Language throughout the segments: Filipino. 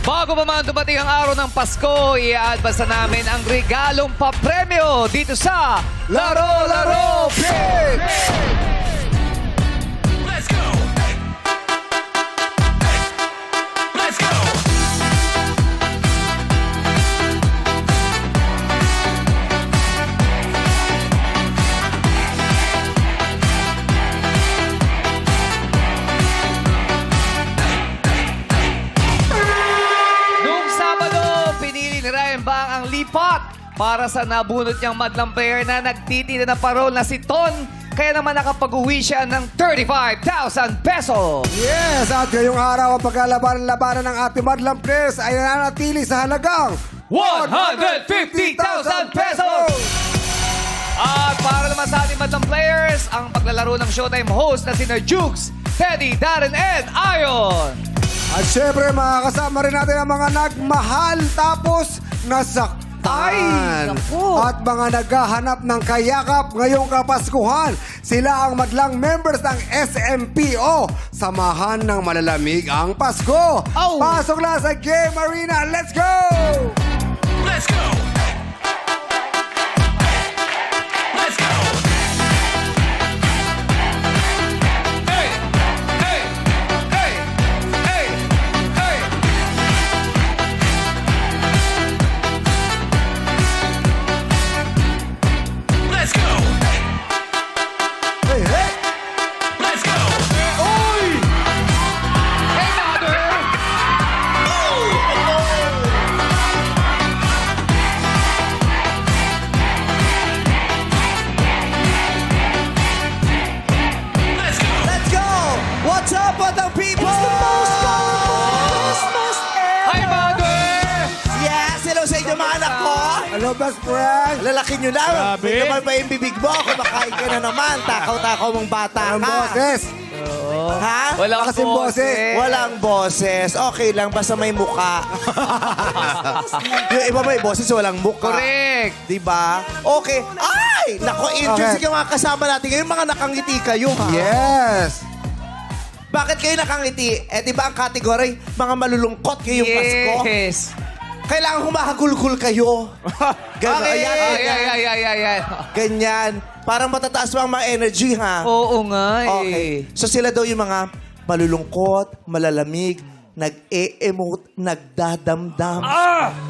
Bago pa man dumating ang araw ng Pasko, i-advance na namin ang regalong papremyo dito sa Laro Laro Pig! Let's go! Let's go! Noong Sabado, pinili ni Ryan Bang ang lipat para sa nabunot niyang madlang player na nagtitinda ng parol na si Ton. Kaya naman nakapag-uwi siya ng 35,000 pesos. Yes, at ngayong araw ang pagkalabanan-labanan ng ating madlang players ay nananatili sa halagang 150,000 pesos! At para naman sa ating madlang players, ang paglalaro ng Showtime host na sina Jukes, Teddy, Darren, and Ayon. At syempre, makakasama rin natin ang mga nagmahal tapos nasaktan. Ay, naku. At mga naghahanap ng kayakap ngayong Kapaskuhan. Sila ang madlang members ng SMPO. Samahan ng malalamig ang Pasko. Oh. Pasok na sa Game Arena. Let's go! Let's go! Let's go! Hey! Hey! Hey! Hey! Hey! Let's go! Hey, hey! Let's go! Oy! Hey, mother! Let's go! Let's go! What's up, other people? It's the most Christmas Hi, mother! Yes, hello sa inyo mga anak ko. Hello, best friend! Lalaki nyo lang. Grabe. Hindi naman ba yung bibig mo? Kumakain ka na naman. Takaw-takaw mong bata Ang ka. boses! Ha? Walang Kasing boses. Walang boses. Okay lang, basta may muka. Yung iba may boses, walang muka. Correct. Diba? Okay. Ay! Nako, interesting yung mga kasama natin ngayon. Mga nakangiti kayo, ha? Yes! Bakit kayo nakangiti? Eh, di ba ang category, mga malulungkot ngayong Pasko? Yes. Kailangan humahagulgul kayo. Ganyan. Ay, Ayan, ay, ganyan. ay, ay, ay, ay. Ganyan. Parang matataas pa ang mga energy, ha? Oo nga eh. Okay. So sila daw yung mga malulungkot, malalamig, nag-e-emote, nagdadamdam,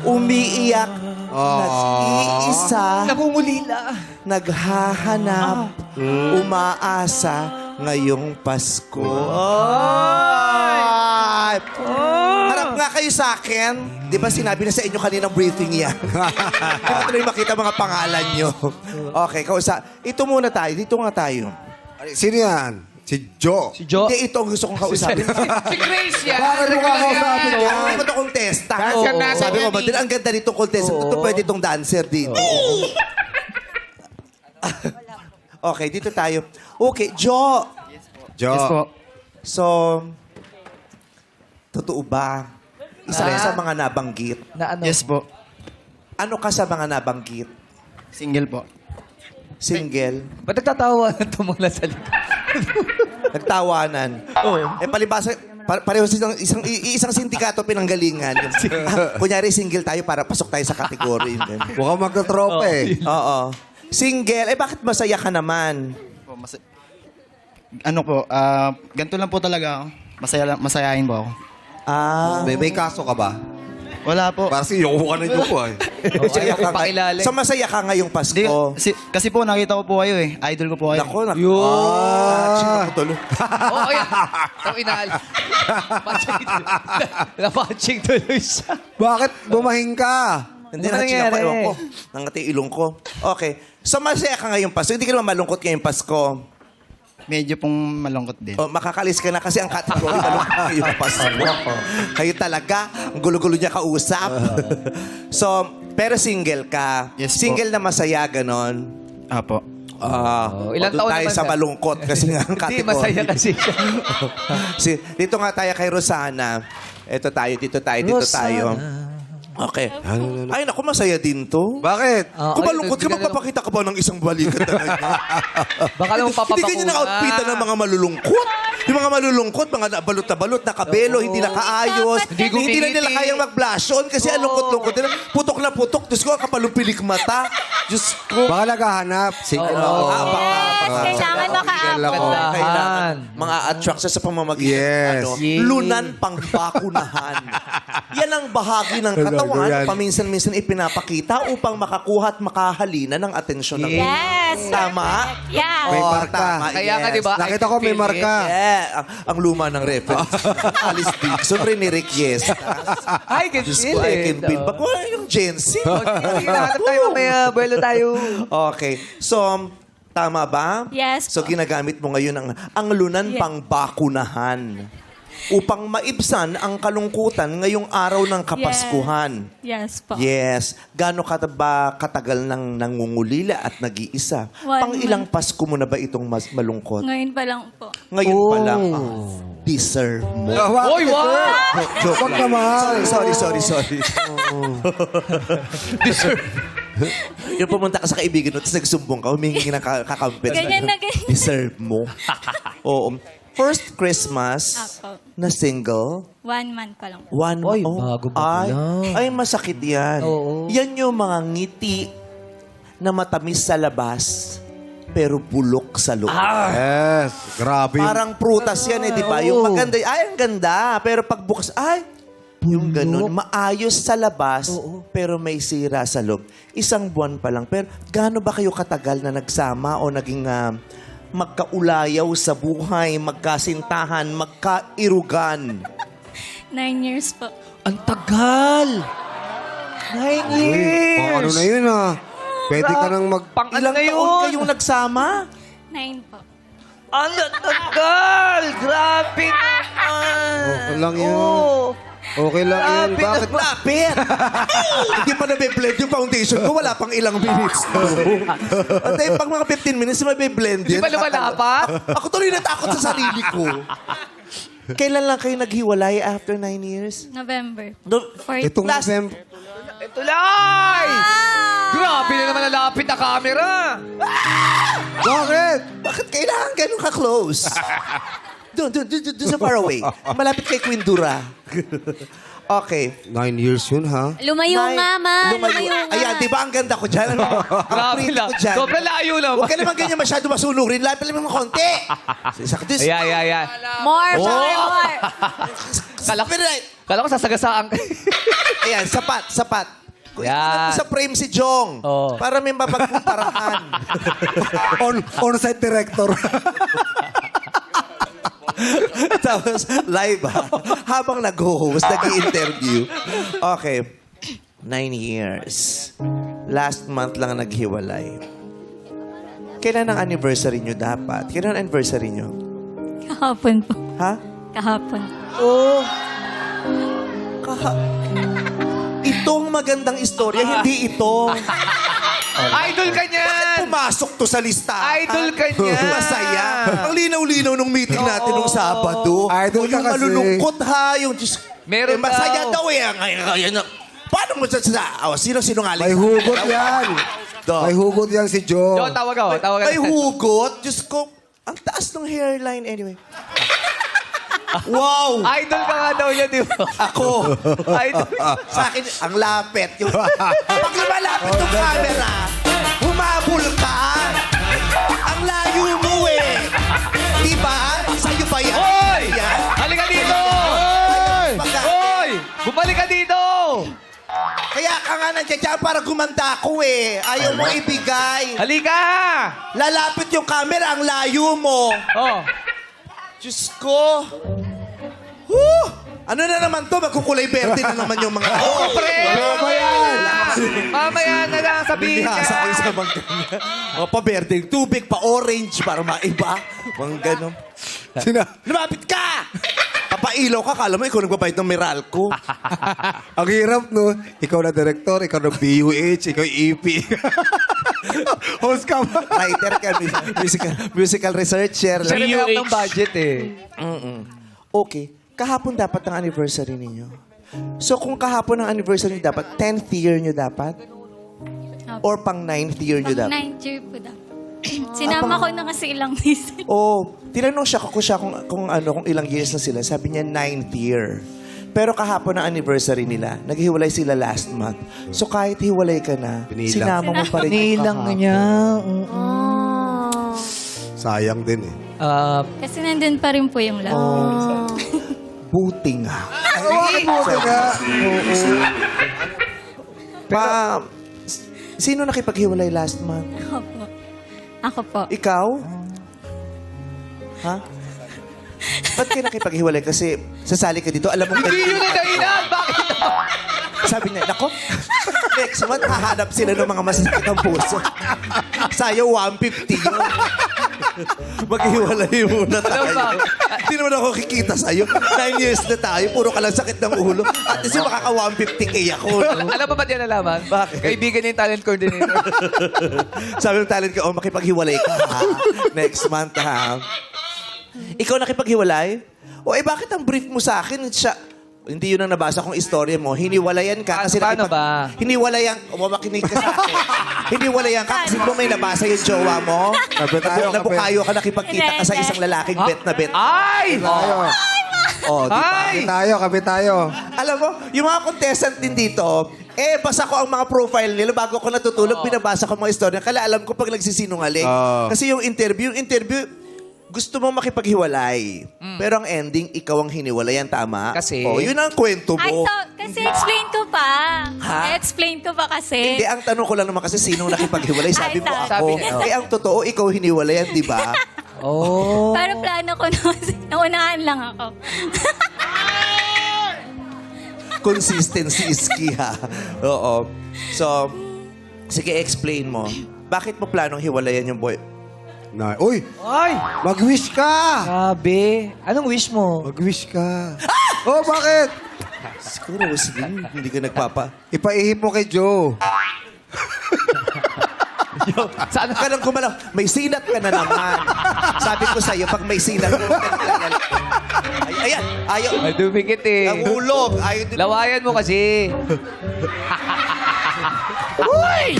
umiiyak, nag-iisa, Namumulila. naghahanap, umaasa ngayong Pasko. Ay! Harap nga kayo sa akin. Di ba sinabi na sa inyo kaninang briefing yan? Hindi ko tuloy makita mga pangalan nyo. Okay, ito muna tayo. Dito nga tayo. Sino yan? Si Joe. Si Jo. Hindi, ito ang gusto kong kausapin. Si Grace yan. Bakit mo Regular kakausapin yan. yan? Ano ba ito contesta? Dancer natin Sabi ko yan ba, eh. ang ganda nitong contesta. Ito pwede itong dancer dito. Okay, dito tayo. Okay, Joe. Joe. So, totoo ba? Isa ka sa mga nabanggit. Na ano? Yes po. Ano ka sa mga nabanggit? Single po. Single? Ba't nagtatawa na tumula sa likod? Nagtawanan? Oo. Eh, palibasa, pareho isang sindikato pinanggalingan. Kunyari, single tayo para pasok tayo sa kategory. Mukhang magkatropa eh. Oo. Single? Eh, bakit masaya ka naman? Po, ano po, ganito lang po talaga ako. Masayahin po ako. Ah. May kaso ka ba? Wala po. Para si Yoko ka na yung ay. Ayaw ko pakilala. So, masaya ka ngayong Di, Pasko? kasi po, nakita ko po kayo eh. Idol ko po kayo. Nako, nako. Yun. Ako tuloy. Oo, ayan. Ito, inaal. Napatching tuloy siya. Bakit bumahing ka? Hindi Ano na nangyari? ako, ewan ko. Nangati ilong ko. Okay. So, masaya ka ngayong Pasko. Hindi ka naman malungkot ngayong Pasko. Medyo pong malungkot din. O, makakalis ka na kasi ang category malungkot ngayong Pasko. Kayo talaga, ang gulo-gulo niya kausap. So, pero single ka. Yes po. Single na masaya, ganon. Apo. Ilang Doon taon tayo naman sa ka? malungkot kasi nga ang Hindi, category. masaya kasi siya. Dito nga tayo kay Rosana. Ito tayo, dito tayo. Okay. Ay, naku, masaya din to. Bakit? Kung malungkot ka, Bigyan na lang- magpapakita ka ba ng isang balikat talaga? Baka naman Hindi ganyan ang outfit papapakuha. ng mga malulungkot. Yung mga malulungkot, mga balot na balot, nakabelo, hindi nakaayos. Hindi Hindi na nila gumigiti. kayang mag-blush on kasi ang lungkot-lungkot nila. Putok na putok. Diyos ko, kapalupilik mata. Diyos ko. Baka naghahanap. Sige. Yes, kailangan makaabot. Gandahan. Kailangan mga attraction sa pamamagitan Yes. ng Yes. lunan pangbakunahan. Yan ang bahagi ng katawan Yan. na paminsan-minsan ipinapakita upang makakuha at makahalina ng atensyon ng Yes. Tama? Yeah. May Oo, marka. tama, Kaya nga, yes. di ba? Nakita ko may I feel it. marka. Yeah, ang luma ng reference. Alice Dixon, Rene Riquies. I can Diyos feel ko, I it. can feel. Ba't wala yung Gen Z? Hinahanap tayo mamaya. Buwelo tayo. Okay. So, tama ba? Yes So, po. ginagamit mo ngayon ang lunan Yeah. pangbakunahan upang maibsan ang kalungkutan ngayong araw ng Kapaskuhan. Yes po. Yes. Gaano ka ba katagal nang nangungulila at nag-iisa? 1 Pang ilang Pasko mo na ba itong mas malungkot? Ngayon pa lang po. Ngayon pa lang. Deserve mo. Oy, wow! Joke Wag lang. naman. Sorry. Yung pumunta ka sa kaibigan mo, tapos nagsumbong ka, humingi ng kakampit. Ganyan na ganyan. Deserve mo. Oo. First Christmas Apo. na single, 1 month pa lang po. one Ay, oh, bago pa lang. ay, masakit yan. Oo. Yan yung mga ngiti na matamis sa labas, pero bulok sa loob. Yes. Grabe. Parang prutas yan di ba? Yung maganda, ay, ang ganda. Pero pagbukas, ay, yung ganun, maayos sa labas, pero may sira sa loob. 1 buwan pa lang. Pero gaano ba kayo katagal na nagsama o naging magkaulayaw sa buhay, magkasintahan, magkairugan? 9 years po. Ang tagal! 9 years! Pang ano na yun Pwede ka nang mag... Pang ano Ilang na taon yun? kayong nagsama? 9 po. Ang tagal! Grabe naman! Okay lang yun. Oo. Okay lang yun. Grabe Bakit? Lapit! Hindi pa nabe-blend yung foundation ko. Wala pang ilang minutes. At pag mga 15 minutes, mabe-blend Di yan. ba lumalapat? Ako tuloy natakot sa sarili ko. Kailan lang kayo naghiwalay after 9 years? November. No, 4. Itong Last- November... Ito lang! Grabe na naman nalapit na camera! Bakit? Bakit kailangan ganun ka-close? Doon sa far away. Malapit kay Queen Dura. Okay. 9 years yun, Lumayo nga, ma. Lumayo nga. Ayan, di ba ang ganda ko dyan? Ang Grabe pretty lang. ko dyan. Sobrang layo naman. Huwag ka naman ganyan masyado masunurin. Lapit lang ng konti. Saktis. Ayan. More, more. Kala ko sasagasaan ka. Ayan, sapat. Yan. Sa frame si Jong. Oo. Para may mapagkumparahan. On-site director. Tapos, live habang nag-host, nag-i-interview. Okay. 9 years. Last month lang naghiwalay. Kailan ang anniversary nyo dapat? Kailan ang anniversary nyo? Kahapon po. Ha? Kahapon. Oh. Itong magandang istorya, hindi ito. Idol ka niyan! Pumasok to sa listahan. Idol ka niyan! Masaya. Ang linaw-linaw nung meeting natin nung Sabado. Idol ka yung kasi. malulungkot yung... Meron masaya daw. daw eh. Ngayon, paano mo sa... Sino-sinungaling? May hugot yan. May hugot yan si Joe. Jo, tawag ako. May hugot? Diyos ko, ang taas ng hairline anyway. Wow! Idol ka nga daw niya, di ba? Ako. Idol. Sa akin, ang lapit. Pag lumalapit yung camera, humabol ka. Ang layo mo eh. Diba? Sa'yo ba yan? Hoy! Yan? Halika dito! Pagka- Hoy! Bumalik ka dito! Kaya ka nga nandiyan dyan para gumanda ako eh. Ayaw mo ibigay. Halika! Lalapit yung camera, ang layo mo. Oh. Diyos ko. Whew! Ano na naman to? Magkukulay verde na naman yung mga... Oo, pre! Mamaya na lang sabihin niya. Binihasa kayo sa mga ganyan. O, pa-verde. Tubig, pa-orange para maiba. Mga ganon. Lumapit ka! Papailaw ka, kala mo ikaw nagbabayad ng Meralco. Ang hirap, no? Ikaw na director, ikaw na BUH, ikaw EP. Host ka ba? Writer ka, musical researcher. Siya rin ng budget eh. Okay. Kahapon dapat ang anniversary ninyo. So kung kahapon ang anniversary nyo dapat, 10th year nyo dapat? Or pang 9th year nyo Pang dapat? 9th year po dapat. Sinama ko na kasi ilang beses. Oh, tinanong siya kung ilang years na sila. Sabi niya, 9th year. Pero kahapon ang anniversary nila, naghiwalay sila last month. So kahit hiwalay ka na, Pinilang. sinama mo pa rin yung Nilang kahapon. niya. Oh. Sayang din eh. Kasi nandun pa rin po yung love. Buti nga. Bakit mo ka? Sino nakipaghiwalay last month? Ako po. Ako po. Ikaw? Ha? Ba't kayo nakipaghiwalay? Kasi sasali ka dito, alam mo... Hindi yun ang dahilan! Bakit? Sabi niya, nako, next month, hahanap sila ng mga masasakit ang puso. Sa'yo, 150 yun. Maghiwalay muna tayo. Alam ba? Hindi naman ako kikita sa'yo. 9 years na tayo, puro ka lang sakit ng ulo. At least makaka 150k ako. Alam mo ba't yan nalaman? Bakit? Kaibigan niya yung talent coordinator. Sabi ng talent ko, makipaghiwalay ka ha. Next month ha. Ikaw nakipaghiwalay? O bakit ang brief mo sa akin? Hindi yun ang nabasa kong istorya mo. Hiniwalayan ka kasi Paano ba? Hiniwalayan, makinig ka sa akin. Hiniwalayan ka kasi mo may nabasa yung jowa mo. Kape tayo, Nabukayo ka, nakipagkita ka sa isang lalaking bet na bet. Ay! Tayo. Oh, di ba? Ay! Kape tayo. Alam mo, yung mga contestant din dito, basa ko ang mga profile nila bago ko natutulog, binabasa ko mga istorya. Kala alam ko pag nagsisinungaling. Kasi yung interview, gusto mo makipaghiwalay. Pero ang ending, ikaw ang hiniwalayan, tama? Kasi? Oh, yun ang kwento Ay, mo. so, kasi explain ko pa. Ha? Explain ko pa kasi. Hindi, ang tanong ko lang naman kasi sinong nakipaghiwalay. Sabi mo Ay, ako. sabi niya. Eh, ang totoo, ikaw hiniwalayan, di ba? Oh. Pero plano ko naunahan lang ako. Consistency is key, ha? Oo. So, sige, explain mo. Bakit mo planong hiwalayan yung boy? Uy, Ay! mag-wish ka. Grabe. Anong wish mo? Mag-wish ka. Oh, bakit? Siguro, sige, hindi ka nagpapa. Ipaihip mo kay Joe. Saan Ka lang kumalaw, may silat ka na naman. Sabi ko sa'yo, pag may silat, ayan, ayaw. Ay, dumikit eh. Ang ulog. Ayaw din. Lawayan mo kasi. Uy!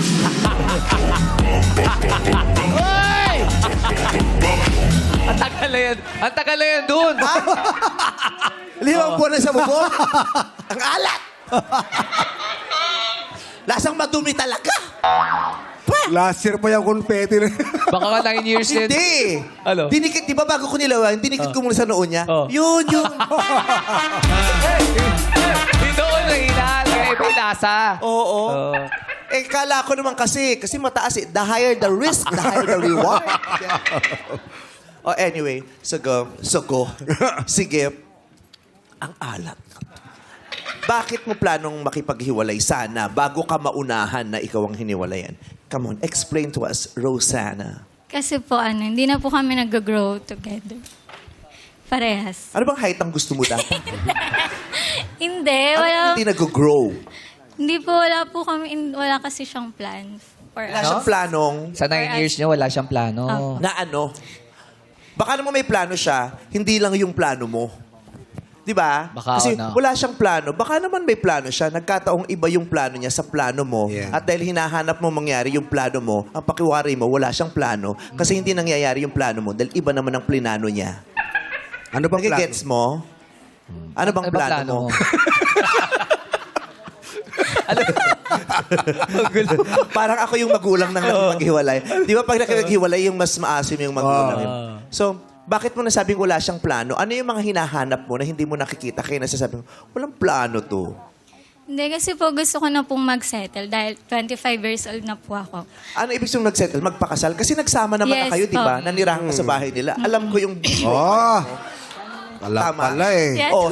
Ang tagal na yan. Ang tagal na yan dun. 5 buwan na sa bubong. Ang alat. Lasang madumi talaga. Last year pa yung confetti na. Baka ka 9 years din. Hindi. Ano? Dinikit, di ba bago ko nilawan, dinikit ko muna sa noon niya. Oh. Yun. Ito ko nahinahal. Kaya iba yung lasa. Oo. Oh. Kala ko naman kasi mataas eh. The higher the risk, the higher the reward. Oh, anyway, so go. Sige. Ang alat. Bakit mo planong makipaghiwalay sana bago ka maunahan na ikaw ang hiniwalayan? Come on, explain to us, Rosanna. Kasi po, hindi na po kami nag-grow together. Parehas. Ano bang height ang gusto mo dati? Hindi, Ano wala. hindi nag-grow? Hindi po, wala po kami, wala kasi siyang plan. For Wala us. siyang planong Sa 9 years niya, wala siyang plano. na ano? Baka naman may plano siya, hindi lang yung plano mo. Di ba? Baka Kasi ano. wala siyang plano. Baka naman may plano siya. Nagkataong iba yung plano niya sa plano mo. Yeah. At dahil hinahanap mo mangyari yung plano mo, ang pakiwari mo, wala siyang plano. Kasi hindi nangyayari yung plano mo dahil iba naman ang plinano niya. Ano bang plano? Nagigets mo? Ano bang Ano ba plano mo? Parang ako yung magulang ng nakipaghiwalay. Di ba pag nakipaghiwalay, yung mas maasim yung magulang yun. So, bakit mo nasabing wala siyang plano? Ano yung mga hinahanap mo na hindi mo nakikita kaya nasasabi mo, walang plano to? Hindi, kasi po gusto ko na pong mag-settle dahil 25 years old na po ako. Ano ibig sabihin mag-settle? Magpakasal? Kasi nagsama naman na Yes, kayo, di ba? po. Nanirahan ka sa bahay nila. Alam ko yung... Oh. Wala Tama. pala eh. Yes. Oh,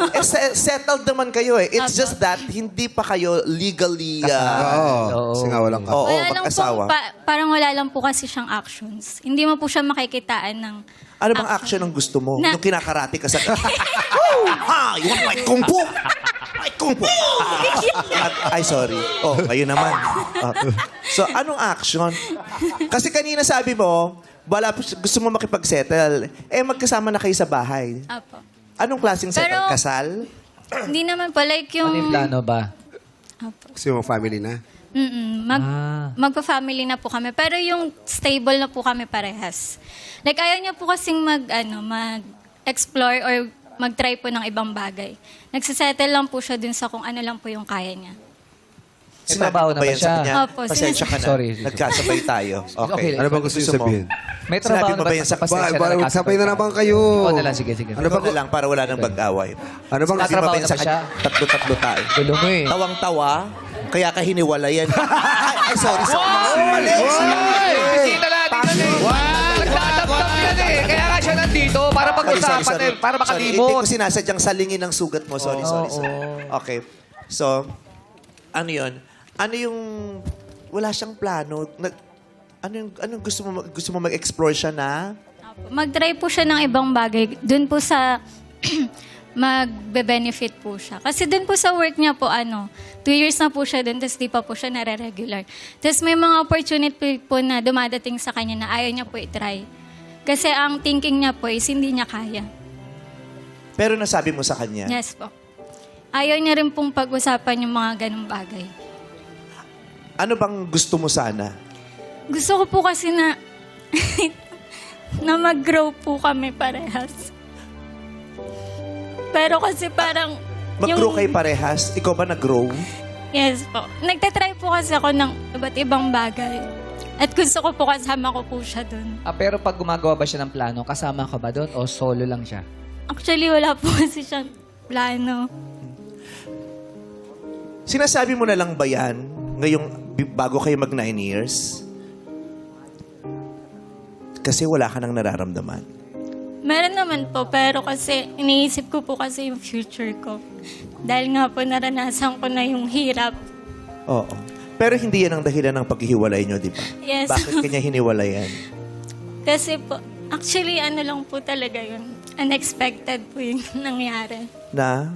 settled naman kayo eh. It's just that hindi pa kayo legally... Oo. Kasi nga walang Oo, Wala lang mag-asawa. po, parang wala lang po kasi siyang actions. Hindi mo po siya makikitaan ng... Ano bang action ang gusto mo? Na- Yung kinakarate ka sa... Woo! Ha! You want my kung fu? My kung fu! Ay, sorry. Oh, ayun naman. So, anong action? Kasi kanina sabi mo, gusto mo makipag-settle. Magkasama na kayo sa bahay. Apo. Anong klaseng settle? Pero- Kasal? Hindi naman po, like yung... Ano yung plano ba? Apo. Kasi yung family na. Magpa-family na po kami. Pero yung stable na po kami parehas. Like, ayaw niya po kasing mag-explore or mag-try po ng ibang bagay. Nagsisettle lang po siya dun sa kung ano lang po yung kaya niya. Sinabi trabaho mo ba naman yan sa siya? kanya? Opo, Pasensya ka na. Sorry. Nagkasabay tayo. Okay. Okay. Ano ba gusto niyo sabihin? May Sinabi trabaho mo ba yan sa pasensya na nakasabay Sabay na ka. naman kayo. Ikaw na lang, sige. Ano ba Ikaw na lang para wala nang pag-away. Ano bang Sinabi mo ba yan Nakatrabaho sa na ba siya? kanya? Tatlo-tatlo tayo. Gulo mo eh. Tawang-tawa, kaya ka hiniwalayan. ay, sorry. Kita natin na eh. Nagtatamtam yan eh. Kaya nga siya nandito para pag-usapan eh. Para Sorry, hindi makalimot. ko sinasadyang salingin ang sugat mo. Sorry. Okay. So, ano yun? Ano yung... Wala siyang plano. Anong gusto mo mag-explore siya na? Mag-try po siya ng ibang bagay. Doon po sa magbe-benefit po siya. Kasi doon po sa work niya po, 2 years na po siya doon, tapos di pa po siya nare-regular. Tapos may mga opportunity po na dumadating sa kanya na ayaw niya po i-try. Kasi ang thinking niya po is hindi niya kaya. Pero nasabi mo sa kanya? Yes po. Ayaw niya rin pong pag-usapan yung mga ganung bagay. Ano bang gusto mo sana? Gusto ko po kasi na na mag-grow po kami parehas. Pero kasi parang... Mag-grow kayo parehas? Ikaw ba nag-grow? Yes po. Nagtatry po kasi ako ng iba't ibang bagay. At gusto ko po kasama ko po siya doon. Pero pag gumagawa ba siya ng plano, kasama ka ba doon o solo lang siya? Actually, wala po kasi siyang plano. Sinasabi mo na lang ba yan ngayong bago kayo mag 9 years? Kasi wala ka nang nararamdaman. Meron naman po, pero kasi iniisip ko po kasi yung future ko. Dahil nga po naranasan ko na yung hirap. Oo. Pero hindi yan ang dahilan ng paghihiwalay nyo, di ba? Yes. Bakit kanya hiniwalayan? Kasi po, actually ano lang po talaga yun. Unexpected po yung nangyari. Na?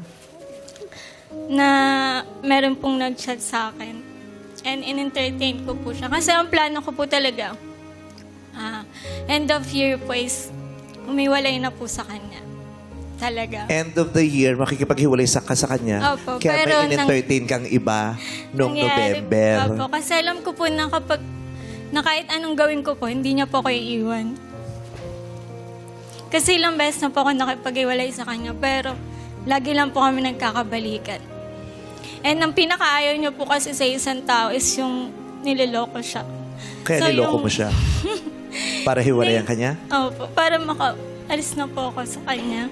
Na meron pong nag-chat sa akin. And in-entertain ko po siya. Kasi ang plano ko po talaga, end of year po is umiwalay na po sa kanya. Talaga. End of the year, makikipaghiwalay sa kanya. Opo, Kaya pero may in-entertain kang iba noong November. Opo, kasi alam ko po na kapag na kahit anong gawin ko po, hindi niya po ako iiwan. Kasi ilang beses na po ako nakipag-iwalay sa kanya, pero lagi lang po kami nagkakabalikan. And ang pinakaayaw niya po kasi sa isang tao is yung niloloko siya. Kaya So, niloko yung- mo siya. Para hiwalayan ka niya? Opo, para maka-alis na po ako sa kanya.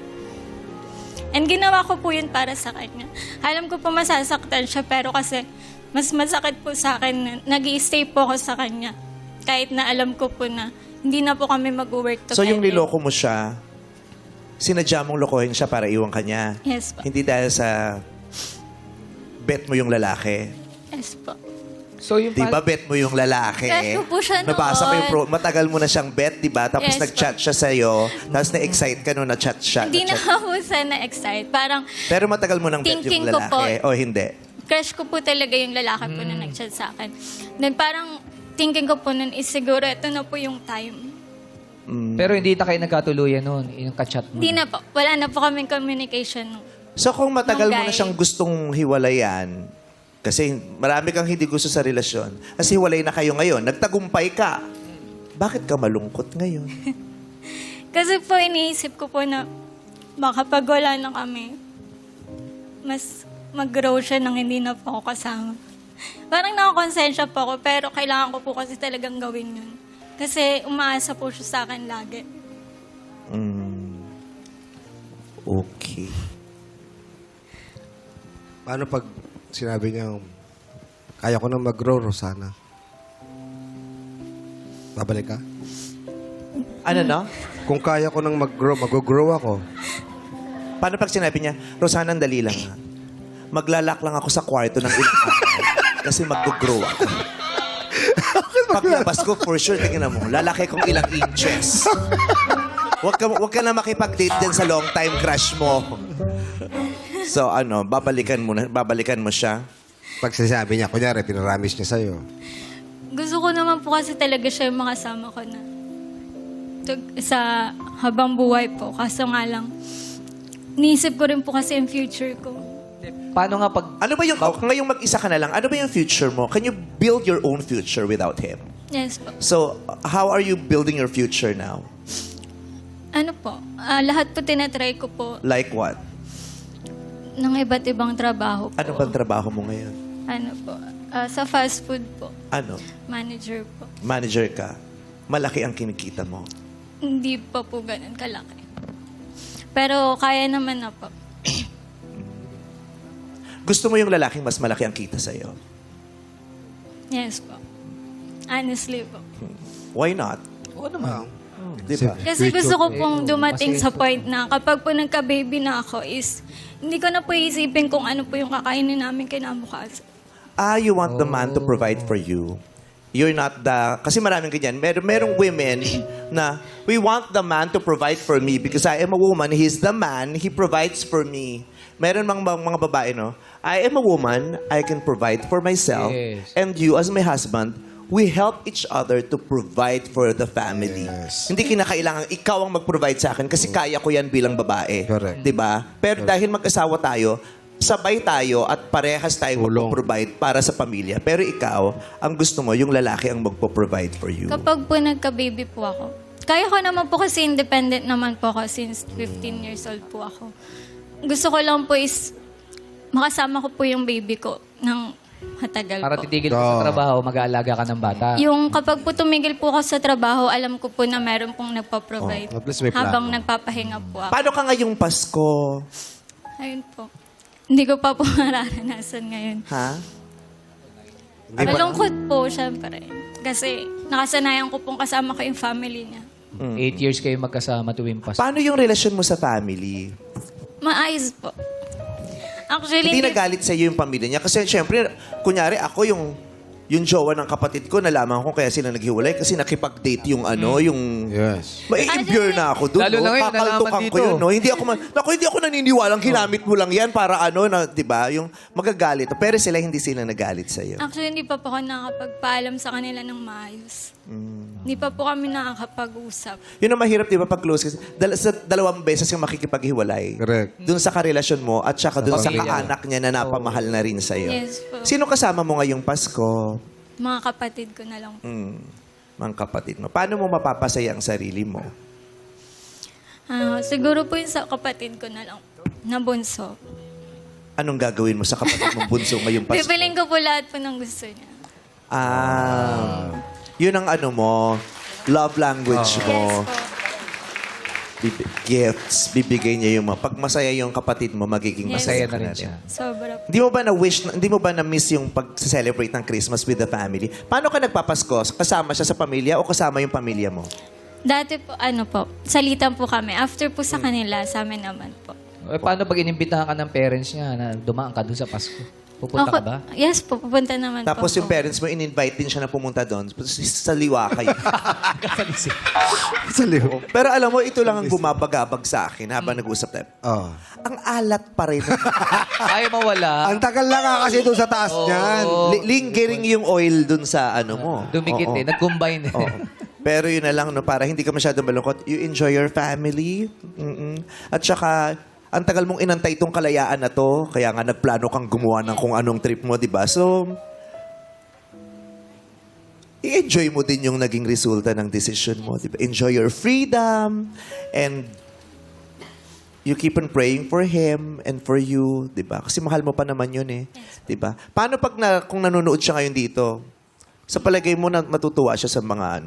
And ginawa ko po yun para sa kanya. Alam ko po masasaktan siya, pero kasi mas masakit po sa akin na nag-i-stay po ako sa kanya. Kahit na alam ko po na hindi na po kami mag-work together. So yung niloko mo siya, sinadya mong lokohin siya para iwan ka niya? Yes po. Hindi dahil sa bet mo yung lalaki? Yes po. So yung Di ba bet mo yung lalaki? Bet ko po siya Nabasa mo noon. matagal mo na siyang bet, di ba? Tapos Yes, nag-chat siya sa'yo, tapos na-excite ka nung na-chat siya. Hindi na na-chat. ako sana excited. Parang Pero matagal mo nang bet Thinking yung ko lalaki, o hindi? crush ko po talaga yung lalaki po na nag-chat sa akin. Then parang thinking ko po nun is siguro ito na po yung time. Pero hindi na kayo nagkatuluyan noon, yung ka-chat mo. Hindi na po. Wala na po kaming communication. So kung matagal mo na Guy. siyang gustong hiwalayan, kasi marami kang hindi gusto sa relasyon, kasi hiwalay na kayo ngayon, nagtagumpay ka, bakit ka malungkot ngayon? Kasi po iniisip ko po na baka pag wala na kami, mas mag-grow siya nang hindi na po ako kasama. Parang nakakonsensya po ako, pero kailangan ko po kasi talagang gawin yun. Kasi umaasa po siya sa akin lagi. Okay. Paano pag sinabi niya, kaya ko na mag-grow, Rosana? Babalik ka? Ano no? Kung kaya ko nang mag-grow, mag-grow ako. Paano pag sinabi niya, Rosana, dali lang ha. Maglalak lang ako sa kwarto ng ilang araw kasi mag-grow ako. Paglabas ko, for sure, tingnan mo, lalaki kong ilang inches. Huwag ka na makipag-date din sa long-time crush mo. So, babalikan mo siya. Pag sinasabi niya, kunyari, pinaramis niya sa'yo. Gusto ko naman po kasi talaga siya yung makasama ko na sa habang buhay po. Kaso nga lang, niisip ko rin po kasi yung future ko. Paano nga pag... Ano ba yung, ngayong mag-isa ka na lang, ano ba yung future mo? Can you build your own future without him? Yes po. So, how are you building your future now? Ano po, lahat po tinatry ko po Like what? ng iba't ibang trabaho po. Ano bang trabaho mo ngayon? Ano po, sa fast food po. Ano? Manager po. Manager ka. Malaki ang kinikita mo. Hindi pa po ganun kalaki. Pero kaya naman na po. Gusto mo yung lalaking mas malaki ang kita sa'yo? Yes po. Honestly po. Why not? Oo naman. Di ba? Kasi gusto ko pong dumating sa point na kapag po nagka-baby na ako is hindi ko na po isipin kung ano po yung kakainin namin kinabukasan. You want the man to provide for you. You're not the... Kasi maraming ganyan. Merong women na, we want the man to provide for me because I am a woman, he's the man, he provides for me. Meron mga babae, no? I am a woman, I can provide for myself. Yes. And you, as my husband, we help each other to provide for the family. Yes. Hindi kinakailangan ikaw ang mag-provide sa akin kasi kaya ko yan bilang babae. Correct. 'Di ba? Pero dahil mag-asawa tayo, sabay tayo at parehas tayong mag-provide para sa pamilya. Pero ikaw, ang gusto mo, yung lalaki ang magpo-provide for you. Kapag po nagka-baby po ako, kaya ko naman po kasi independent naman po ako since 15 years old po ako. Gusto ko lang po is makasama ko po yung baby ko ng matagal Para po. titigil ka sa trabaho, mag-aalaga ka ng bata. Yung kapag po tumigil po ako sa trabaho, alam ko po na meron pong nagpa-provide at least may habang plano. nagpapahinga po ako. Paano ka ngayong Pasko? Ayun po. Hindi ko pa po mararanasan ngayon. Ha? Malungkot po, syempre. Kasi nakasanayan ko pong kasama ko yung family niya. 8 years kayo magkasama tuwing Pasko. Paano yung relasyon mo sa family? Maayos po. Actually, Hindi nagalit sa iyo yung pamilya niya. Kasi syempre, kunyari ako yung jowa ng kapatid ko, nalaman ko kaya sila naghiwalay kasi nakipag-date yung yung... Yes. Mai-impure na ako doon. Lalo na ngayon, nalaman Kakaltukan dito. ko yun, no? Hindi ako naniniwalang ginamit mo lang yan para di ba? Yung magagalit. Pero hindi sila nagalit sa iyo. Actually, hindi pa po ako nakakapagpaalam sa kanila ng maayos. Hindi pa po kami nakakapag-usap. Yun ang mahirap, di ba, pag close kasi. Sa 2 beses yung makikipaghiwalay. Correct. Doon sa karelasyon mo at saka doon sa pamilya. kaanak niya na napamahal na rin sa'yo. Yes po. Sino kasama mo ngayong Pasko? Mga kapatid ko na lang. Mga kapatid mo. Paano mo mapapasaya ang sarili mo? Siguro po yung sa kapatid ko na lang. Na bunso. Anong gagawin mo sa kapatid mong bunso ngayong Pasko? Bibiling ko po lahat po ng gusto niya. Yun ang mo, love language mo. Yes po. Gifts, bibigay niya yung pag masaya yung kapatid mo, magiging Yes. masaya Masaya ka na na rin rin. siya. Sobra po. Hindi mo ba na-miss yung pag-celebrate ng Christmas with the family? Paano ka nagpapasko? Kasama siya sa pamilya o kasama yung pamilya mo? Dati po, salitan po kami. After po sa kanila, sa amin naman po. Paano pag inimbitahan ka ng parents niya na dumaan ka doon sa Pasko? Pupunta ka ba? Yes po, pupunta naman Tapos po. yung parents mo, in-invite din siya na pumunta doon. Sa liwa kayo. Sa liho. Pero alam mo, ito lang ang bumabagabag sa akin habang nag-uusap tayo. Oh. Ang alat pa rin. Ayaw mawala. Ang tagal lang nga kasi doon sa taas niyan. Lingering yung oil doon sa mo. Dumikit Oo. Nag-combine eh. Oo. Pero yun na lang, no, para hindi ka masyadong malungkot. You enjoy your family. At saka, ang tagal mong inantay itong kalayaan na to, kaya nga nagplano kang gumawa ng kung anong trip mo, di ba? So, i-enjoy mo din yung naging resulta ng decision mo, di ba? Enjoy your freedom and you keep on praying for him and for you, di ba? Kasi mahal mo pa naman yun eh, di ba? Paano kung nanonood siya ngayon dito, sa palagay mo na matutuwa siya sa mga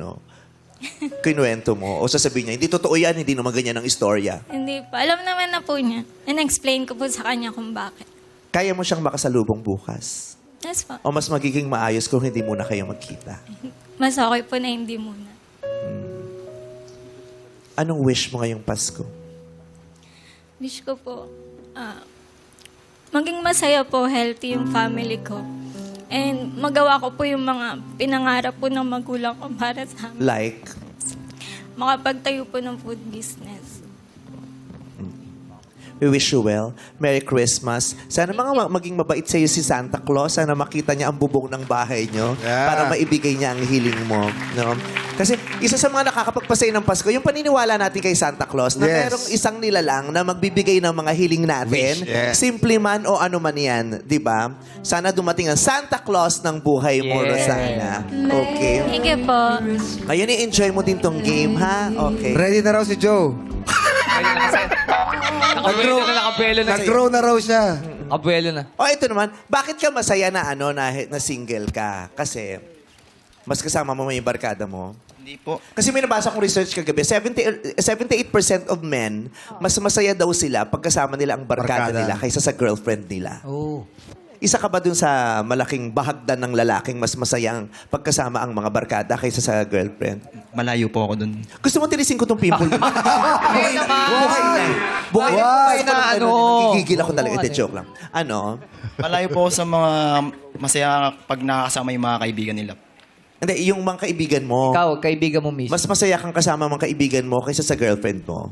kinuwento mo o sasabihin niya, hindi totoo yan, hindi naman ganyan ang istorya. Hindi pa. Alam naman na po niya. And explain ko po sa kanya kung bakit. Kaya mo siyang makasalubong bukas? Yes po. O mas magiging maayos kung hindi muna kayo magkita? Mas okay po na hindi muna. Anong wish mo ngayong Pasko? Wish ko po, maging masaya po, healthy yung family ko. And magawa ko po yung mga pinangarap po ng magulang ko para sa amin. Like, Makapagtayo po ng food business. We wish you well. Merry Christmas. Sana maging mabait sa'yo si Santa Claus. Sana makita niya ang bubong ng bahay niyo Yeah. para maibigay niya ang hiling mo. No? Kasi isa sa mga nakakapagpasaya ng Pasko, yung paniniwala natin kay Santa Claus na Yes. merong isang nilalang na magbibigay ng mga hiling natin. Wish, yes. Simple man o ano man yan. Di ba? Sana dumating ang Santa Claus ng buhay mo, Yeah. Rosana. Okay? Thank you po. Ngayon, i-enjoy mo din tong game, ha? Okay. Ready na raw si Joe. Ayun na kasi. Nakabuelo na, nakabuelo na. Nag-grow na raw siya. Nakabuelo na. O, ito naman. Bakit ka masaya na, na single ka? Kasi, mas kasama mo yung barkada mo. Hindi po. Kasi may nabasa kong research kagabi, 78% of men, mas masaya daw sila pagkasama nila ang barkada Barkada. nila kaysa sa girlfriend nila. Oh. Isa ka ba dun sa malaking bahagdan ng lalaking mas masayang pagkasama ang mga barkada kaysa sa girlfriend? Malayo po ako dun. Gusto mo tinisin ko tong pimple? Hindi naman. Buhay na. Buhay na. Buhay na, ano. Gigigil ako talaga. Ito, joke lang. Ano? Malayo po ako sa mga masaya pag nakakasama yung mga kaibigan nila. Hindi, yung mga kaibigan mo. Ikaw, kaibigan mo mismo. Mas masaya kang kasama mga kaibigan mo kaysa sa girlfriend mo.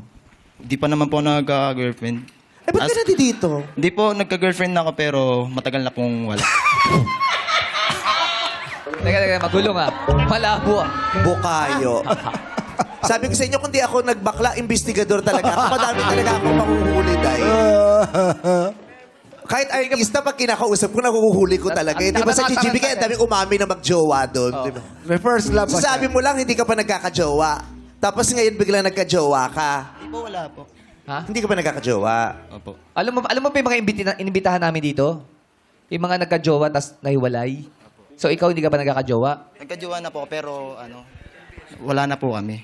Hindi pa naman po nagka-girlfriend. Eh, ba't ka nandito? Hindi po, nagka-girlfriend na ako pero matagal na pong wala. Teka, magulo nga. Malabo ah. Bukayo. Sabi ko sa inyo, kung di ako nagbakla, investigador talaga ako. Madami talaga akong mahuhuli dahil. Kahit artista, pag kinakausap ko, nahuhuli ko talaga. Di ba sa GGB, kaya daming umami na magjowa doon. Di ba? May first love So, pa sabi mo lang, hindi ka pa nagkakajowa. Tapos ngayon, biglang nagkajowa ka. Hindi po, wala po. Ha? Hindi ka pa nagkakajowa. Opo. Alam mo ba yung mga inibitahan namin dito? Yung mga nagka-jowa tas nahiwalay. So ikaw hindi ka pa nagkaka-jowa? Nagka-jowa na po pero wala na po kami.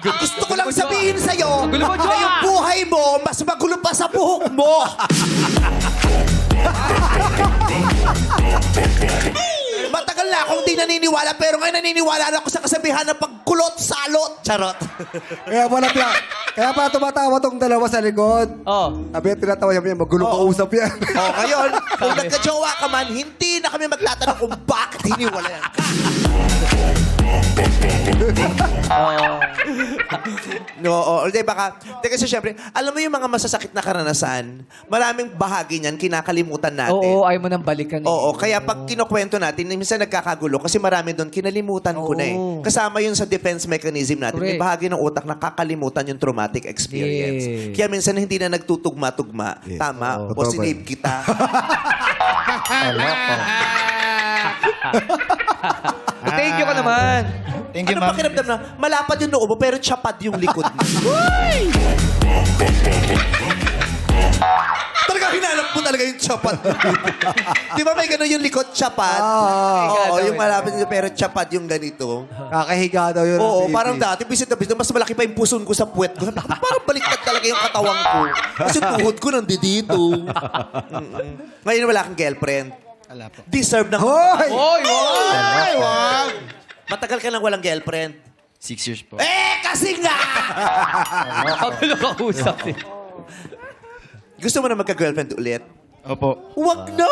Gusto ko lang sabihin sa'yo, Gulo mo, na jowa! yung buhay mo, mas magulo pa sa buhok mo. Matagal na akong di naniniwala, pero ngayon naniniwala na ako sa kasabihan ng pagkulot, salot. Charot. Kaya pala tumatawa tong dalawa sa likod. Oh. Sabi niya, tinatawa niya, magulo ka usap yan. Ngayon, kung nagka-jowa ka man, hindi na kami magtatanong kung bakit hiniwalayan ka. No, di baka, kasi syempre, alam mo yung mga masasakit na karanasan, maraming bahagi niyan kinakalimutan natin. Oo, ayaw mo nang balikan. Oo, kaya pag kinukwento natin, minsan nagkakagulo kasi marami doon, kinalimutan ko na eh. Kasama yun sa defense mechanism natin. May Correct. bahagi ng utak na kakalimutan yung traumatic experience. Yes. Kaya minsan hindi na nagtutugma-tugma. Tama, o Totoo ba sinave kita. Thank you ka naman. Thank you, Ano ma'am. pakiramdam na malapad yung noo mo pero chapad yung likod mo? Talaga hinanap mo talaga yung chapad. Di ba may gano'n yung likod chapad? Oo, yung malapad yung pero chapad yung ganito. Kakahiga daw yun. Oo, Baby. parang dati, bisit na bisit, mas malaki pa yung puson ko sa puwet ko. Parang baliktad talaga yung katawang ko. Kasi tuhod ko nandito. Ngayon wala kang girlfriend. Wala po. Deserve ng... Hoy! Oy, wag! Matagal ka nang walang girlfriend. 6 years po. Kasi nga! Kagulo ka usap eh. Gusto mo na magka-girlfriend ulit? Opo. Wag na!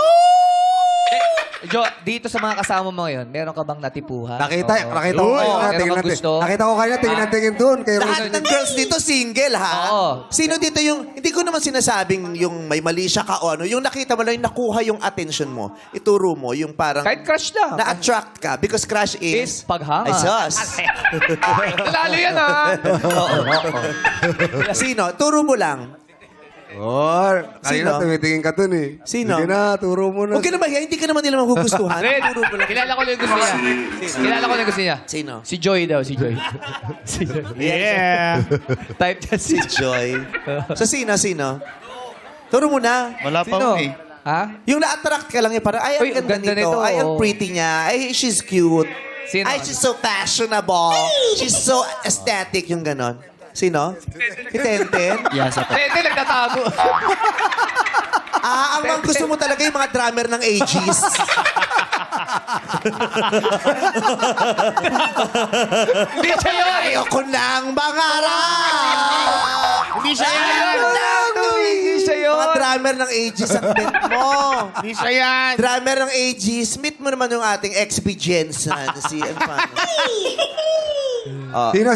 Jo, dito sa mga kasama mo ngayon, meron ka bang natipuhan? Nakita ko kayo Oo, na, meron tingin kang natin. gusto? Nakita ko kayo na, tingin doon. Kay Lahat ng girls dito single, ha? Oo. Sino dito yung... Hindi ko naman sinasabing yung may mali siya ka o ano. Yung nakita mo lang, yung nakuha yung attention mo. Ituro mo, yung parang... Kahit crush lang. Na-attract ka. Because crush Is is... paghanga. Ay, sus. Lalo yan ah. Sino? Turo mo lang. Oh, Sino? kanina tumitingin ka doon eh. Sino? Sige na, turo mo na. Huwag ka na mahiya. Hindi ka naman nila magugustuhan. Red, Turo mo lang. kilala ko lang yung gusto niya. Kilala ko lang yung gusto niya. Sino? Si Joy daw, si Joy. Si Joy. Yeah! Type niya si Joy. So, sino? Turo mo na. Wala pa Sino? po eh. Ha? Yung na-attract ka lang niya, parang, ay, ang Uy, ang ganda ganda nito. nito. Ay, ang pretty niya. Ay, she's cute. Sino? Ay, she's so fashionable. She's so aesthetic, yung ganon. Sino? Si Tenten? Yes, opo. Hindi, nagtatago. Ang gusto mo talaga yung mga drummer ng AGs. Hindi siya yun. Ayoko nang mangarap. Hindi siya yun. Hindi siya yun. Mga drummer ng AGs ang bet mo. Hindi siya yan. Drummer ng AGs, meet mo naman yung ating XB Jensen. Si, ano pa? Sino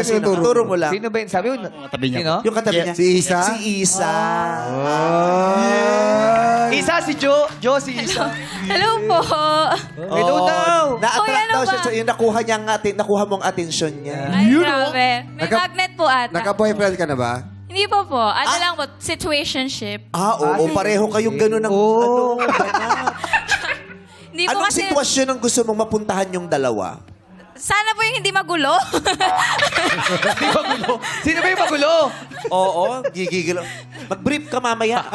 tinuturo? Turo mo lang. Sino ba yun? Sabi mo, Katabi niya. sino? Yung katabi niya. Si Isa? Si Isa. Isa, si Jo. Jo, si Isa. Hello po. Hello daw. Na-attract Hoy, ano daw siya. ba? So, yung nakuha mong atensyon niya. Ay, grabe. May Naka- magnet po ata. Naka-boyfriend ka na ba? Hindi po po. Ano lang po, situationship. Oo, pareho kayong gano'n ng... Hindi po Anong kasi, sitwasyon ang gusto mong mapuntahan yung dalawa? sana po yung hindi magulo. Di magulo. Sino ba yung magulo? Oo, gigigil. Mag-brief ka mamaya.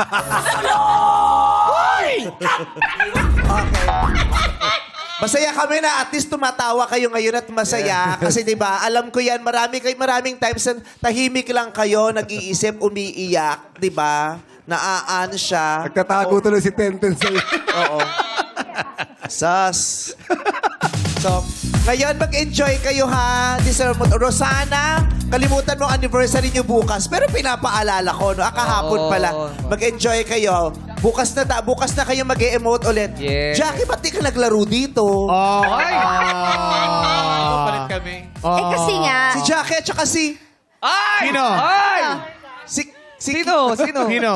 Okay. Masaya kami na at least tumatawa kayo ngayon at masaya. Kasi 'di ba, alam ko 'yan, maraming times na tahimik lang kayo, nag-iisip, umiiyak, 'di ba? Naaan siya. Nagtatago tuloy si Tenten sa'yo. Oo. Sas. So, ngayon mag-enjoy kayo ha. Rosana, kalimutan mo ang anniversary niyo bukas. Pero pinapaalala ko, no? Kahapon pala. Mag-enjoy kayo. Bukas na kayo mag-e-emote ulit. Yes. Jackie, ba't di ka naglaro dito? Ay! Palit kami. kasi nga, Si Jackie at saka si... Ay! Sino? Ay! Sino? Sino?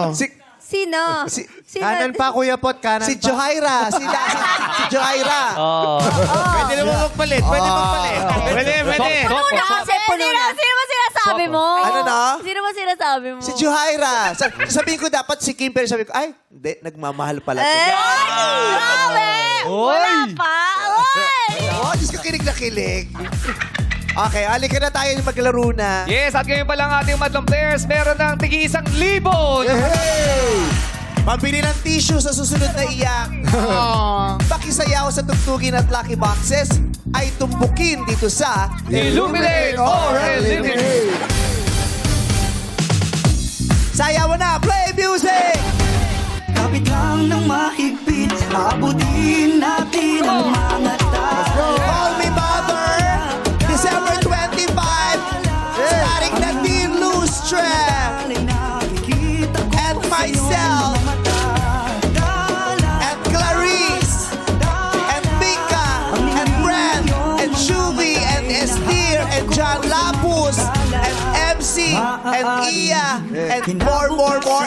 sino? Si Kanan pa, Kuya Pot. Kanan si pa. Johaira. Si Johaira. Pwede naman magpalit. Pwede magpalit. Pwede. Puno kasi, puno na. Sino ba sinasabi mo? Ano na? Sino ba sinasabi mo? Si Johaira. Sabihin ko dapat si Kim, pero sabi ko, ay, hindi, nagmamahal pala. Eh, grabe! Wala pa! Oy! Oh, Diyos ko, kilig na kilig. Okay, halika na tayo maglaro na. Yes, at ngayon pa lang ating madlang players, meron ng tig-1,000. Pambili ng tissue sa susunod na iyak. Pakisayaw sa tugtugin at lucky boxes ay tumbukin dito sa Illuminate or Eliminate. Sayawan na! Play music! Kapit lang ng mahigpit, abutin natin ang mga Call me mother! December 25! Starring Nadine Lustre! And myself! And Clarice! And Mika! And Brent! And Shubi! And Estir! And John Lapus! And MC! And Iya! And more!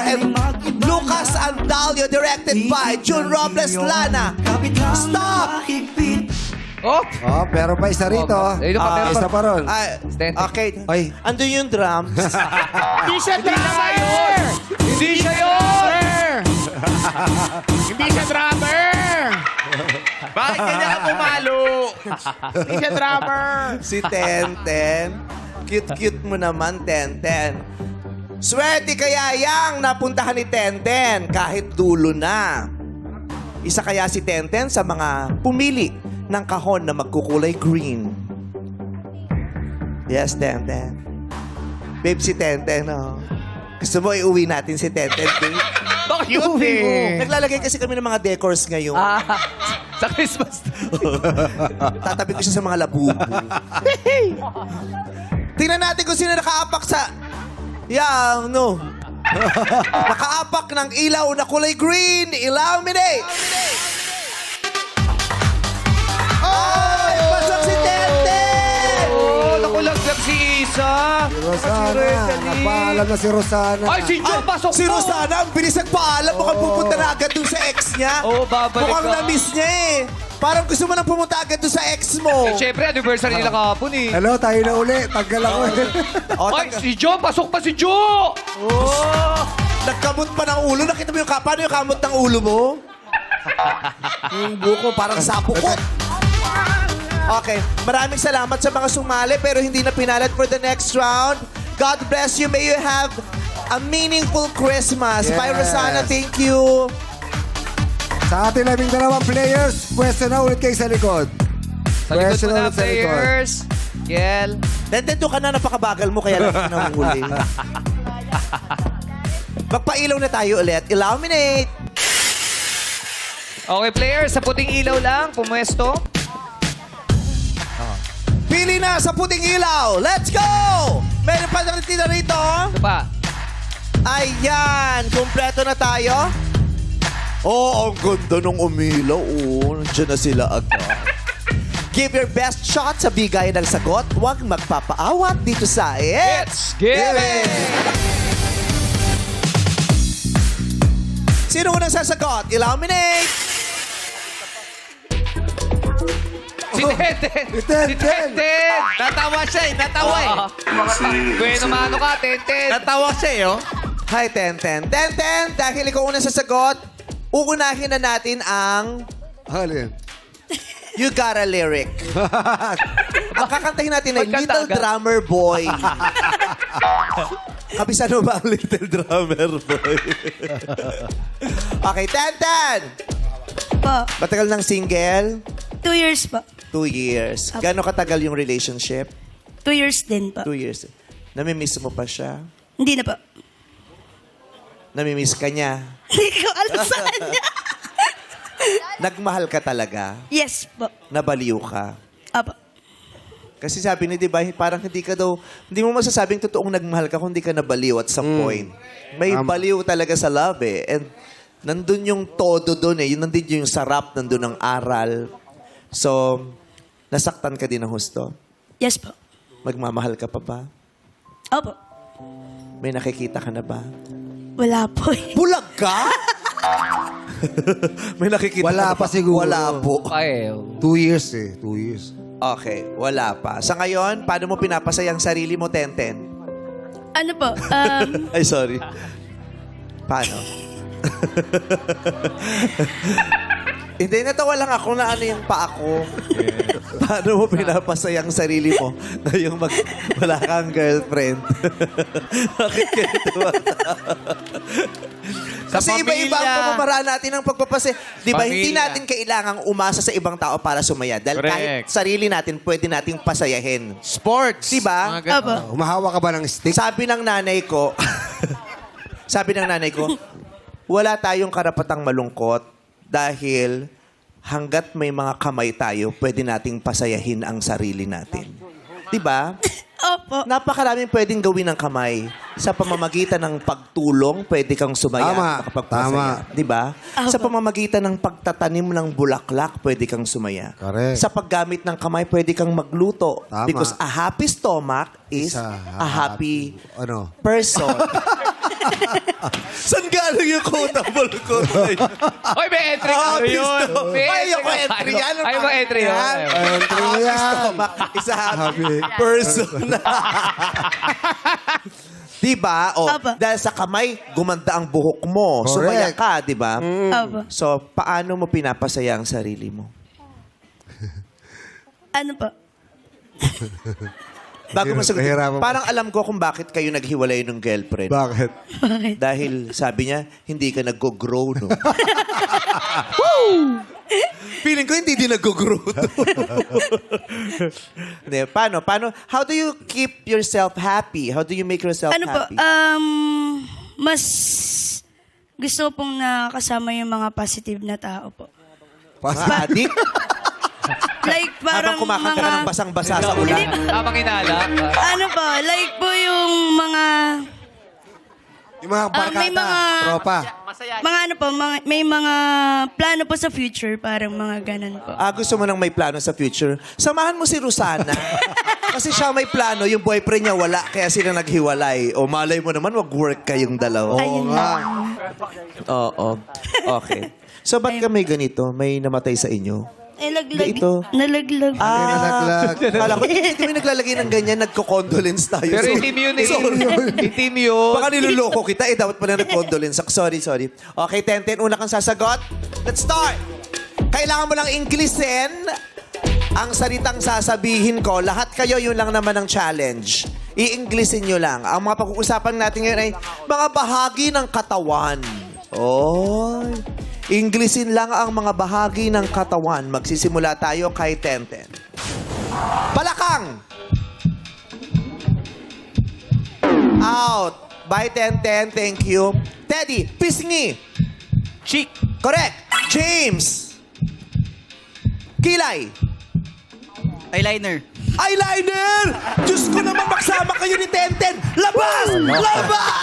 And Lucas Andalio, directed by Jun Robles Lana! Stop! Oh! Oh, pero pa isa rito. Ayun pa, meron Isa pa ron. Stand. Okay. Ay. Andun yung drums. Hindi siya drummer! Hindi siya yun! Hindi siya drummer! Bakit ganyan ka pumalo? Hindi siya drummer! Si Tenten. Cute-cute mo naman, Tenten. Swerte kaya yang napuntahan ni Tenten kahit dulo na. Isa kaya si Tenten sa mga pumili ng kahon na magkukulay green. Yes, Tenten. Babe, si Tenten, oh. Gusto mo iuwi natin si Tenten, babe? Bakit uwi mo? Naglalagay kasi kami ng mga decors ngayon. Sa Christmas. Tatabi ko siya sa mga labubo. Tingnan natin kung sino nakaapak sa... Yang, no. Nakaapak ng ilaw na kulay green. Illuminate! Oh! Pasok si Tenten! Oh, nakulaglag si Isa. Rosana. Napaalam na si Rosana. Ay, si Joe, pasok Si po. Rosana, ang bilis nagpaalam. Mukhang pupunta na agad dun sa ex niya. Oo, babalik Mukhang ka. na-miss niya eh. Parang gusto mo nang pumunta agad dun sa ex mo. Eh, syempre, anniversary nila kahapon eh. Hello, tayo na uli. Tanggal ako. Oh, Ay, si Joe, pasok pa si Joe! Oh! Nagkamot pa ng ulo. Nakita mo yung paano yung kamot ng ulo mo? Yung buko parang sapukot. Okay. Maraming salamat sa mga sumali pero hindi na pinalat for the next round. God bless you. May you have a meaningful Christmas. Bye, Yes. Rosana. Thank you. Sa ating 12 players, pwesto na ulit kayo sa likod. Sa likod Pwesto mo na, ulit sa likod. players. Kel. Tento ka na, napakabagal mo kaya lang nahuli. Magpailaw na tayo ulit. Illuminate. Okay, players, sa puting ilaw lang, pumwesto. Pili na sa puting ilaw. Let's go! Meron pa na rito. Ito pa. Ayan, kumpleto na tayo. Oh, ang ganda ng umilaw. Oh, nandiyan na sila agad. Give your best shot sa bigay ng sagot. Huwag magpapaawat dito sa It's Given! Sino unang sasagot? Illuminate! Si Tenten! Si Tenten! Si Tenten! Natawa siya eh. Natawa eh. Bueno, mano ka, Tenten! Natawa siya eh, oh. Hi, Tenten. Tenten, dahil ikaw unang sasagot, uunahin na natin ang Halin. You Got a Lyric. Ang kakantahin natin ay Pagkanta Little agad. Drummer Boy. Kabisado ba ang Little Drummer Boy? Okay, Tenten! Po. Matagal ng single? 2 years po. 2 years. Gano'ng katagal yung relationship? 2 years din po. 2 years. Namimiss mo pa siya? Hindi na po. Namimiss ka niya? Hindi ko alam sa kanya. Nagmahal ka talaga? Yes po. Nabaliw ka? Apo. Kasi sabi ni, di ba, parang hindi mo masasabing totoong nagmahal ka kung hindi ka nabaliw at some point. May baliw talaga sa love eh. And nandun yung todo dun eh. Nandun yung sarap, nandun ang aral. So, nasaktan ka din ng husto? Yes po. Magmamahal ka pa ba? Opo. May nakikita ka na ba? Wala po eh. Bulag ka? May nakikita Wala ka na pa ba? siguro. Wala po. Ay, 2 years eh. 2 years. Okay, wala pa. Sa ngayon, paano mo pinapasaya ang sarili mo, Tenten? Ano po? Ay, sorry. Paano? Hindi, natawa lang ako na ano yung paa ko. Paano mo pinapasaya ang sarili mo na yung wala kang girlfriend? Bakit kayo tuwa? Kasi iba-iba ang pamamaraan natin ng pagpapasaya. Di ba, hindi Pamilya. natin kailangang umasa sa ibang tao para sumaya. Dahil kahit Correct. sarili natin, pwede nating pasayahin. sports! Di ba? Mga ganun. Opo. Humahawa ka ba ng stick? Sabi ng nanay ko, wala tayong karapatang malungkot dahil hanggat may mga kamay tayo, pwede nating pasayahin ang sarili natin. Diba? Opo. Napakaraming pwedeng gawin ng kamay. Sa pamamagitan ng pagtulong, pwede kang sumaya Tama. at makapagpasaya. Diba? Sa pamamagitan ng pagtatanim ng bulaklak, pwede kang sumaya. Correct. Sa paggamit ng kamay, pwede kang magluto. Tama. Because a happy stomach is Isa, a happy Ano? person. Saan galing yung quotable ko? Oy, may entry ka Happy yun! May Ay, yung ka entry tayo. yan. Ay, may entry yun. Entry mo yan. Stomach is a happy Happy. person. Diba? O, Apa. dahil sa kamay, gumanda ang buhok mo. Correct. Sumaya ka, diba? Opo. So, paano mo pinapasaya ang sarili mo? Ano po? Bago mo sagutin, Nahihirapan pa. parang alam ko kung bakit kayo naghiwalay ng girlfriend. Bakit? Dahil sabi niya, hindi ka nag-grow, no? Feeling ko hindi din nag-grow. Hindi, paano? How do you keep yourself happy? How do you make yourself Ano po? happy? Mas gusto pong nakasama yung mga positive na tao po. Adik? Like parang Habang kumakanta ka ng basang-basa sa ulan. Tamang inala. Ano po? Like po yung mga... Yung mga barkada, may mga- tropa. Mga ano po, may mga plano po sa future, parang mga ganun po. Gusto mo nang may plano sa future? Samahan mo si Rosana. Kasi siya may plano, yung boyfriend niya wala, kaya sila naghiwalay. O malay mo naman, wag-work kayong dalawa. Ayun lang. Oo. Okay. So, ba't ka may ganito? May namatay sa inyo? Nalaglag. Ito. Nalaglag. Nalaglag. Kala ko, hindi kami naglalagay ng ganyan, nagko-condolence tayo. Pero Sorry. itim yun eh. Sorry. Itim yun. Baka niloloko kita, dapat pala nag-condolence. Sorry. Okay, Tenten, una kang sasagot. Let's start! Kailangan mo lang Inglesin ang salitang sasabihin ko. Lahat kayo, yun lang naman ang challenge. I-Inglesin nyo lang. Ang mga pag-uusapan natin ngayon ay mga bahagi ng katawan. Oh. Inglesin lang ang mga bahagi ng katawan. Magsisimula tayo kay Tenten. Palakang! Out. Bye, Tenten. Thank you. Teddy, pisngi. Chick. Correct. James. Kilay. Eyeliner. Eyeliner! Diyos ko naman, magsama kayo ni Tenten. Labas! Labas!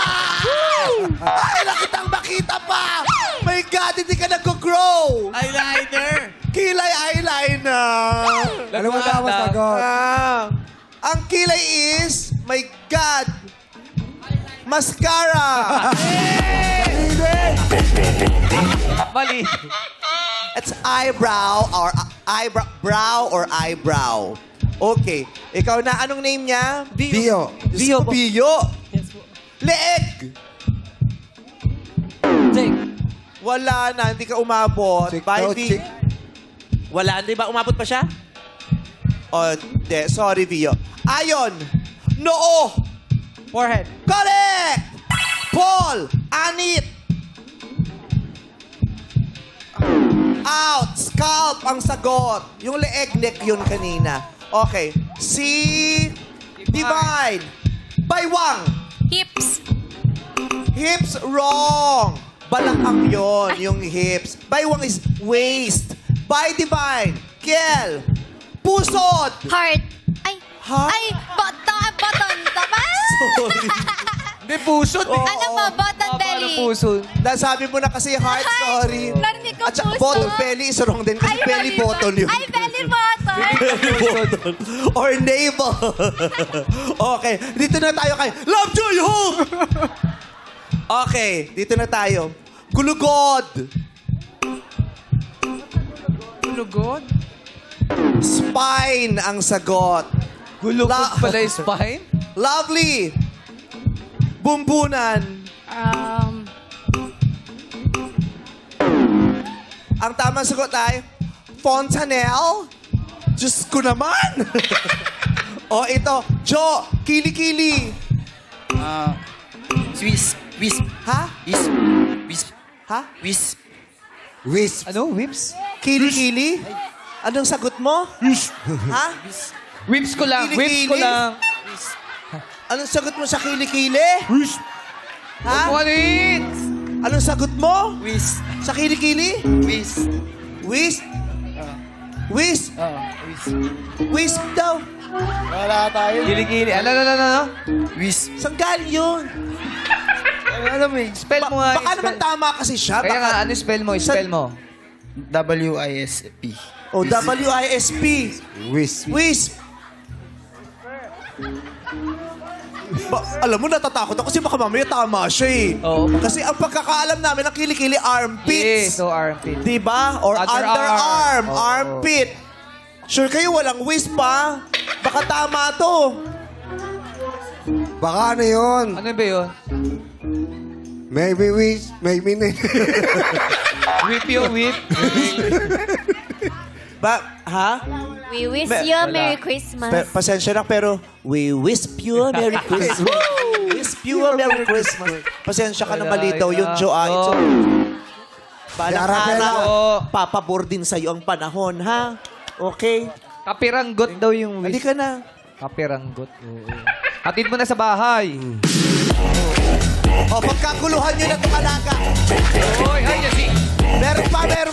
Ay, nakitang makita pa! My God, hindi ka nag-grow! Eyeliner! Kilay eyeliner! Alam mo, sagot. Ang kilay is, my God, mascara. Mali. It's eyebrow or eyebrow. Okay. Ikaw na, anong name niya? Bio. Bio. Bio. Leeg. Wala na, hindi ka umabot. Chick Bye, daw, Vi. chick. Wala, di ba? Umabot pa siya? Oh, de, sorry, Vio. Ayon. Noo. Forehead. Correct! Paul. Anit. Out. Scalp ang sagot. Yung leeg, neck yun kanina. Okay. Si Divine. Baywang. Hips. Hips, wrong. Balakang yon, yung hips. Baywang is waist. By Divine. Kiel. Pusod. Heart. Ay. Heart? Ay, button. Tama? Hindi, pusod. Ano ba? Button belly. Puso. Sabi mo na kasi heart, sorry. Narinig ko At saka puso. bottom belly is wrong din kasi belly button yun. Ay, belly button. Or navel. Okay, dito na tayo kay Love Joy Hope! Okay, dito na tayo. Gulugod. Gulugod? Spine ang sagot. Gulugod pala yung spine? Lovely. Bumbunan. Ang tamang sagot ay Fontanelle. Diyos ko naman. O ito, Jo, kili-kili. Swiss. Wisp. Ha? Wisp. Wisp. Ha? Wisp. Wisp. Ano? Whips? Kili-kili? Anong sagot mo? Ha? Whips ko lang. Whips ko Kilikili? lang. Anong sagot mo sa kili-kili? Ha? What? Anong sagot mo? Wisp. Sa kili-kili? Wisp. Wisp? Wisp? Wisp. Wisp daw. Wala tayo. Gili-gili. Ano? Wisp. Saan galing yun? Ano mo spell mo nga. Baka naman tama kasi siya. Kaya Baka, nga, ano spell mo? Spell mo. WISP. oh, WISP. Wisp. Wisp. Alam mo, natatakot ako kasi baka mamaya tama siya eh. Oo. Kasi ang pagkakaalam namin ng kili-kili, armpits. Yes, so armpit. Diba? Or Underarm. underarm. Oo. Armpit. Sure kayo, walang wisp pa? Baka tama to. Baka ano yun? Ano ba yun? Maybe wisp, maybe na. Whip yung whip. Ha? We wish Me- you a Wala. Merry Christmas. Pasensya na, pero we wisp you a Merry Christmas. Wisp you a Merry Christmas. Pasensya ka na Wala, mali daw yun, yeah. Jo. Oh. Balang Arabella. araw, Oh. papabor din sa'yo ang panahon, ha? Okay? Kapiranggot daw yung Hindi whip. ka na. Kapiranggot. Oo. Hatid mo na sa bahay. O, pagkakuluhan nyo na itong alaga. Hoy, ay, si Meron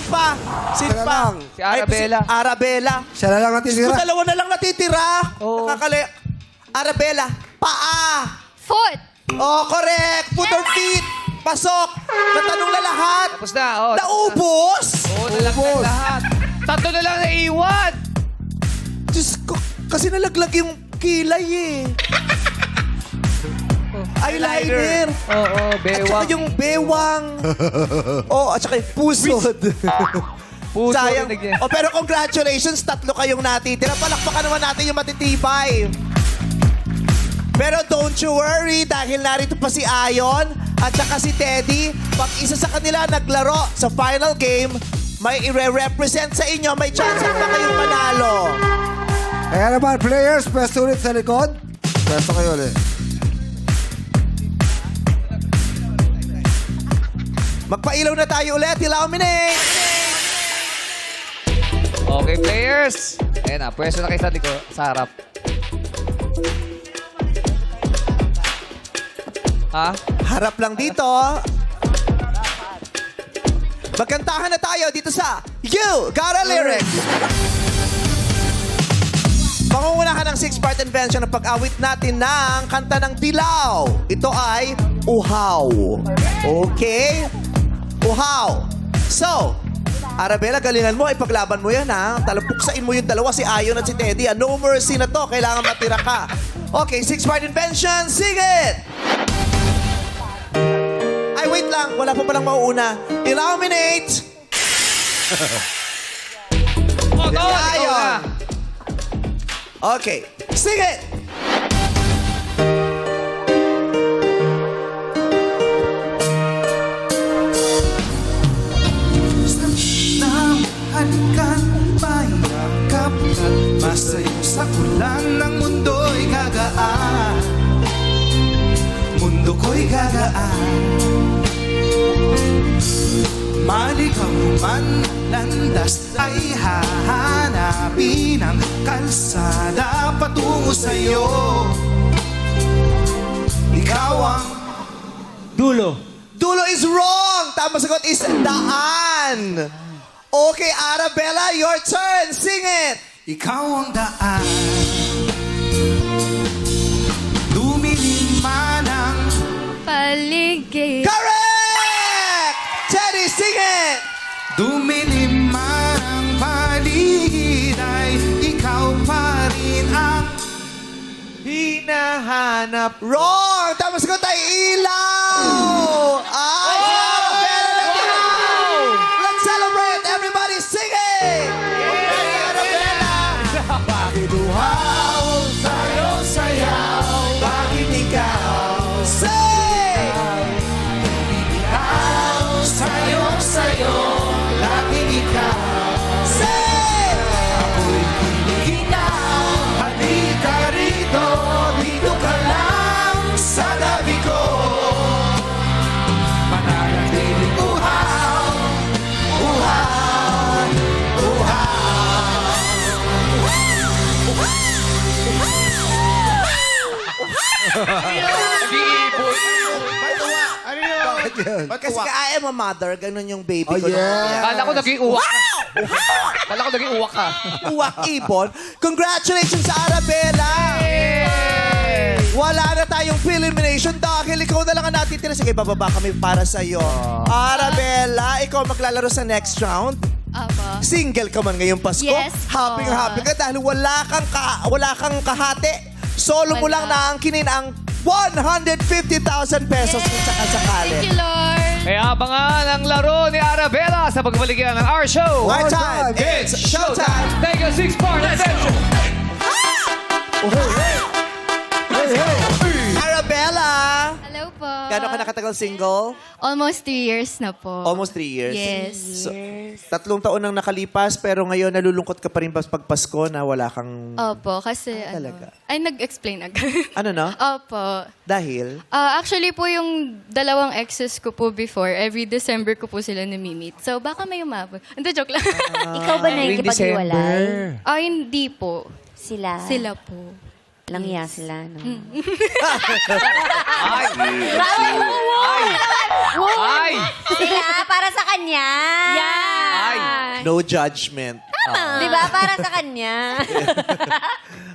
pa. Sino Sila pa? lang. Si Arabella. Si Arabella. Siya na lang natitira. Kung dalawa na lang natitira. Oo. Nakakali. Arabella, paa. Foot. Oh, correct. Foot or feet. Pasok. Natanong na lahat. Tapos na. Oh, Naubos. Oo, nalaglag lahat. Tatlo na lang naiwan. Diyos ko, kasi nalaglag yung kilay eh. Eyeliner. Oo, At saka bewang. yung bewang. Oh, at saka yung pusod. Puso Sayang. rin nagyan. Oh, pero congratulations, tatlo kayong natitira. Palakpakan naman natin yung matitibay. Pero don't you worry dahil narito pa si Ayon at saka si Teddy. Pag isa sa kanila naglaro sa final game, may ire-represent sa inyo. May chance pa kayong manalo. Kaya naman, players, pwesto ulit sa likod. Pwesto kayo ulit. Magpailaw na tayo ulit. Illuminate! Okay, players. Ayan na, pwesto na kayo sa likod, sa harap. Ha? Harap lang dito. Magkantahan na tayo dito sa You Got a Lyrics. Pangungunahan ng 6-part invention ng pag-awit natin ng kanta ng Dilaw. Ito ay Uhaw. Okay? Uhaw. So, Arabella, galingan mo. Ipaglaban mo yan, ha? Talapuksain mo yung dalawa, si Ayon at si Teddy. No mercy na to. Kailangan matira ka. Okay, 6-part invention. Sing it! Ay, wait lang. Wala pa palang mauuna. Illuminate! Oh, Ton, ikaw Ayon. na. Okay, sing it! Nang halikan, payakap at masayo sa ulan ng mundo'y gagaan. Mundo ko'y gagaan. Maligaw man landas ay hahanapin ang kalsada patungo sa'yo. Ikaw ang Dulo. Dulo is wrong! Tama sagot is daan. Okay, Arabella, your turn. Sing it! ikaw ang daan. Lumilima ng Paligid. Correct! Teddy, sing it! dumilima ng paligid ay ikaw pa rin ang Hinahanap. Wrong! Tama sagot ay ilaw! Ay, Arabella na ilaw! Let's celebrate! Everybody sing it! Arabella! Bakit uhaw? Sayaw, sayaw. Bakit ikaw? Sing! ikaw. Sayo, sayo, laging ikaw. Sing! Ako'y ikaw. Halika rito, dito ka lang sa tabi ko. Mananatiling uhaw, uhaw, Kasi I am a mother, ganun yung baby Oh, ko. yeah. Kala ko naging uwak ka. Kala ko naging uwak ka. Uwak ibon. Congratulations sa Arabella! Wala na tayong elimination dahil ikaw na lang ang natitira. Sige, bababa kami para sa'yo. Arabella, ikaw maglalaro sa next round. Apo. Single ka man ngayong Pasko. Yes, Happy po. happy ka dahil wala kang kahate. Solo mo Wala. lang naangkinin ang 150,000 pesos kung sakasakali. Thank you, Lord. Kaya abangan ang laro ni Arabella sa pagbalikan ng our show. Our time, it's showtime. Take a 6-part attention. Arabella! Hello po. Gano'n ka nakatagal single? Almost 3 years na po. Almost 3 years. Yes. So, 3 taon nang nakalipas, pero ngayon nalulungkot ka pa rin pag Pasko na wala kang... Opo, kasi talaga? Ay, nag-explain agad. Ano na? Opo. Dahil? Actually po, yung dalawang exes ko po before, every December ko po sila nami-meet. So, baka may umabot. Hindi, joke lang. Ikaw ba nakikipag-iwalay? Hindi po. Sila? Sila po. Langya sila, no? Ay! Ay! Sila, para sa kanya. Ay! No judgment. Di ba? Para sa kanya.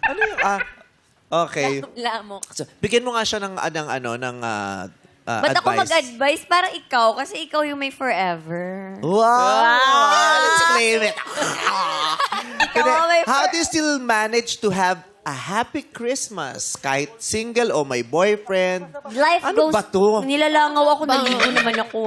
Ano yung... okay. Lamok. So, bigyan mo nga siya ng Ba't ako advice. mag-advise? Para ikaw, kasi ikaw yung may forever. Wow! Let's claim it. Ikaw ang may How do you still manage to have a happy Christmas? Kahit single o may boyfriend? Life Ano goes... ba to? Nilalangaw ako, naligo naman ako.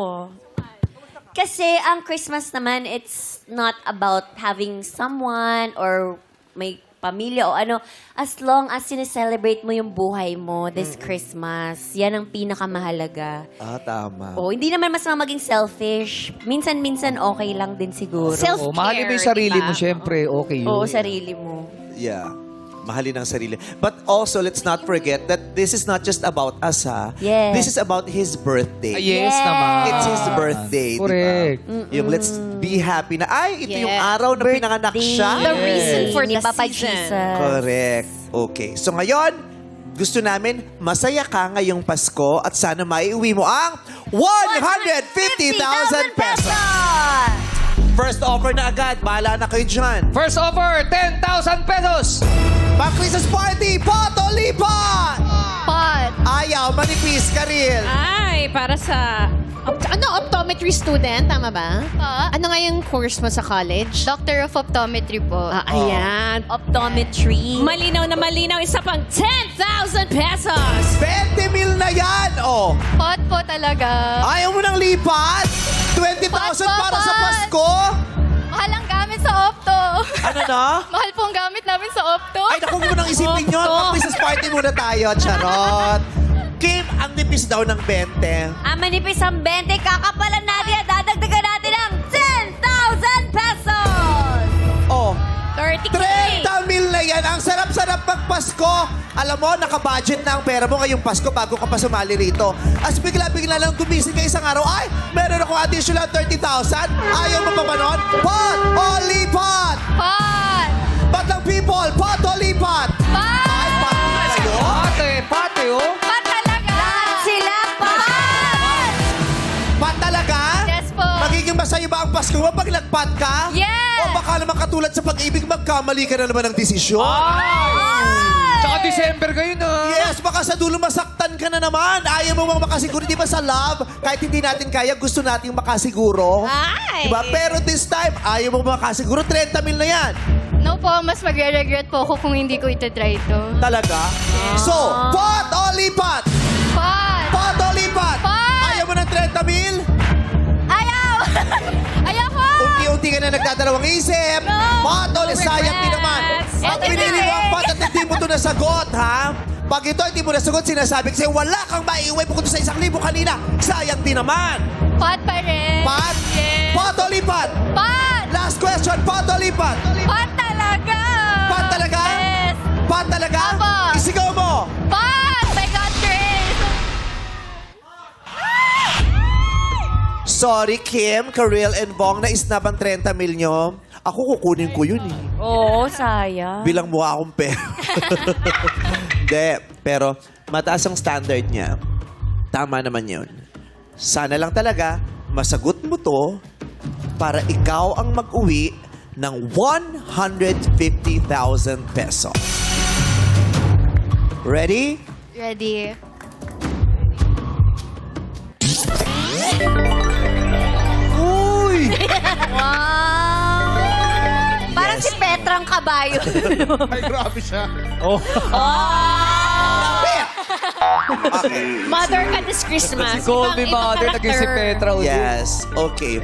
Kasi ang Christmas naman, it's not about having someone or may pamilya o ano. As long as sineselebrate mo yung buhay mo this Christmas, yan ang pinakamahalaga. Tama. Oh, hindi naman mas maging selfish. Minsan-minsan okay lang din siguro. Oh, mahalin mo yung sarili mo, syempre. Okay yun. Oo, sarili mo. Yeah. Mahalin ang sarili. But also, let's not forget that this is not just about us, ha? Yes. This is about his birthday. Yes, Yes. naman. It's his birthday, di ba? Correct. Yung let's be happy na, ay, ito yung Yeah. araw na pinanganak siya. The reason for Ni the Papa season. Jesus. Correct. Okay. So ngayon, gusto namin masaya ka ngayong Pasko at sana maiuwi mo ang 150,000 pesos. First offer na agad. Bahala na kayo dyan. First offer, 10,000 pesos. Pang Christmas party, pot o lipat! Pot. Ayaw, manipis ka rin. Ay, para sa Optometry student, tama ba? Ano nga yung course mo sa college? Doctor of Optometry po. Ayan. Optometry. Malinaw na malinaw. Isa pang 10,000 pesos! 20 mil na yan! Oh, Pot po talaga. ayaw mo nang lipat? 20,000 para sa Pasko? Mahal ang gamit sa Opto. Ano na? Mahal po ang gamit namin sa Opto. Ay, naku, huwag mo nang isipin yun. Mag-business party muna tayo. Charot. Kim, ang nipis daw ng 20. Ang manipis ang 20, kakapalan natin at dadagdagan natin ng 10,000 pesos! Oh, 30K! 30 mil na yan. Ang sarap-sarap pag Pasko. Alam mo, naka-budget na ang pera mo ngayong Pasko bago ka pa sumali rito. As bigla-bigla lang gumising ka isang araw, ay, meron akong additional 30,000. Ayaw mo pa ba nun? Pot o lipat? Pot! Batang people, pot o lipat? Ay, pot na kayo? Pate, oh. Pot talaga! Lahat sila pa! Pot talaga? Yes po. Magiging masaya ba ang Pasko mo pag nagpat ka? Yes! O baka naman katulad sa pag-ibig, magkamali ka na naman ng desisyon? Tsaka December kayo na. Yes, baka sa dulo masaktan ka na naman. Ayaw mo bang makasiguro, di ba sa love? Kahit hindi natin kaya, gusto nating makasiguro. Ay! Diba? Pero this time, ayaw mo makasiguro, 30 mil na yan. No po, mas magre-regret po ako kung hindi ko itatry ito. Talaga? So, pot o lipat? Pot! Pot o lipat? Pot! Ayaw mo ng 30 mil? Ayaw! Ayoko! Unti-unti ka na nagdadalawang isip. No! Pot o sayang din naman. Pag Ito pinili na mo ang eh. pot at hindi mo ito nasagot, ha? Pag ito hindi mo nasagot, sinasabi kasi wala kang maiuwi bukod sa 1,000 kanina. Sayang din naman. Pot pa rin. Pot? Yes. Pot o lipat? Pot! Last question, pot o lipat? Pot talaga! Pot talaga? Yes! Pot talaga? Opo. Isigaw mo. Pot! By God's grace! Sorry, Kim, Karel, and Bong, na-snap ang 30 mil nyo. Ako kukunin ko yun eh. Oo, sayang. Bilang mukha akong pera. Hindi, pero mataas ang standard niya. Tama naman yun. Sana lang talaga, masagot mo to para ikaw ang mag-uwi ng 150,000 pesos. Ready? Ready. Uy! Wow! Parang si Petrang kabayo. Ay, grabe siya. Mother ka this Christmas. Call me Ibang mother, naging si character. Petra ulit. Yes, okay.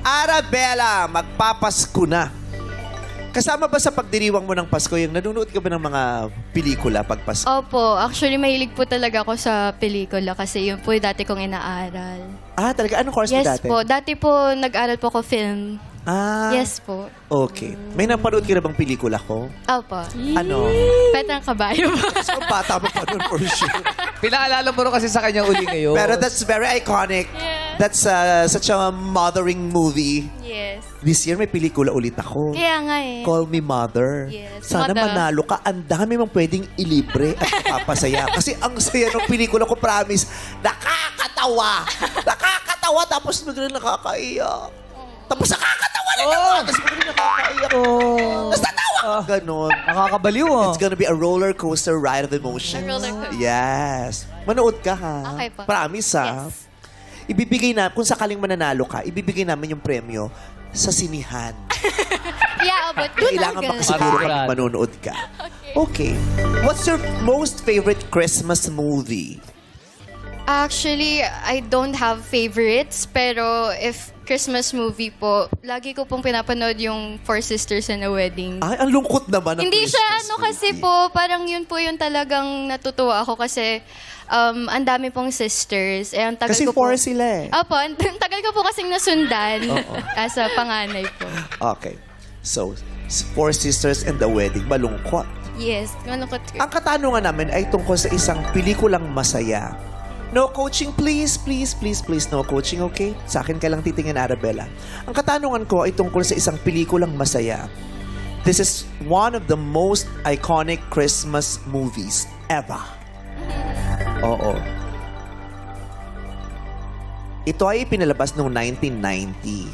Arabella, magpapasko na. Kasama ba sa pagdiriwang mo ng Pasko yung nanonood ka ba ng mga pelikula pag Pasko? Opo, actually mahilig po talaga ako sa pelikula kasi yun po yung dati kong inaaral. Ah, talaga? Anong course mo Yes dati? po, dati po nag-aral po ako film. Ah, Yes po. okay. May napanood ka na bang pelikula ko? Opo. Ano? Petrang kabayo po. So, bata mo pa nun for sure. Pinaalala mo rin kasi sa kanya uli ngayon. Pero that's very iconic. Yeah. That's such a mothering movie. Yes. This year, may pelikula ulit ako. Kaya nga eh. Call Me Mother. Yes, Sana Mother. manalo ka. Ang dami mong pwedeng ilibre at mapapasaya. Kasi ang saya ng pelikula ko, promise, nakakatawa. Nakakatawa, tapos biglang nakakaiyak. Tapos nakakatawa na naman. Tapos biglang nakakaiyak. Tapos natawa. Ganon. Nakakabaliw ah. It's gonna be a roller coaster ride of emotions. A roller coaster. Yes. Manood ka ha. Okay po. Promise ha. Yes. Ibibigay na, kung sakaling mananalo ka, ibibigay namin yung premyo sa sinihan. Yeah, but doon Kailangan agad. makasiguro ka Sigurado. manonood ka. Okay. What's your most favorite Christmas movie? Actually, I don't have favorites, pero if Christmas movie po, lagi ko pong pinapanood yung Four Sisters and a Wedding. Ay, ang lungkot naman ng Hindi siya Christmas ano kasi movie. po, parang yun po yung talagang natutuwa ako kasi ang dami pong sisters. Eh, ang tagal Kasi ko po, four sila eh. Opo, ang tagal ko po kasing nasundan as a panganay po. Okay. So, Four Sisters and the Wedding, malungkot. Yes, malungkot ko. Ang katanungan namin ay tungkol sa isang pelikulang masaya. No coaching, please, please, please, please. No coaching, okay? Sa akin ka lang titingin, Arabella. Ang katanungan ko ay tungkol sa isang pelikulang masaya. This is one of the most iconic Christmas movies ever. Oo. Ito ay pinalabas noong 1990.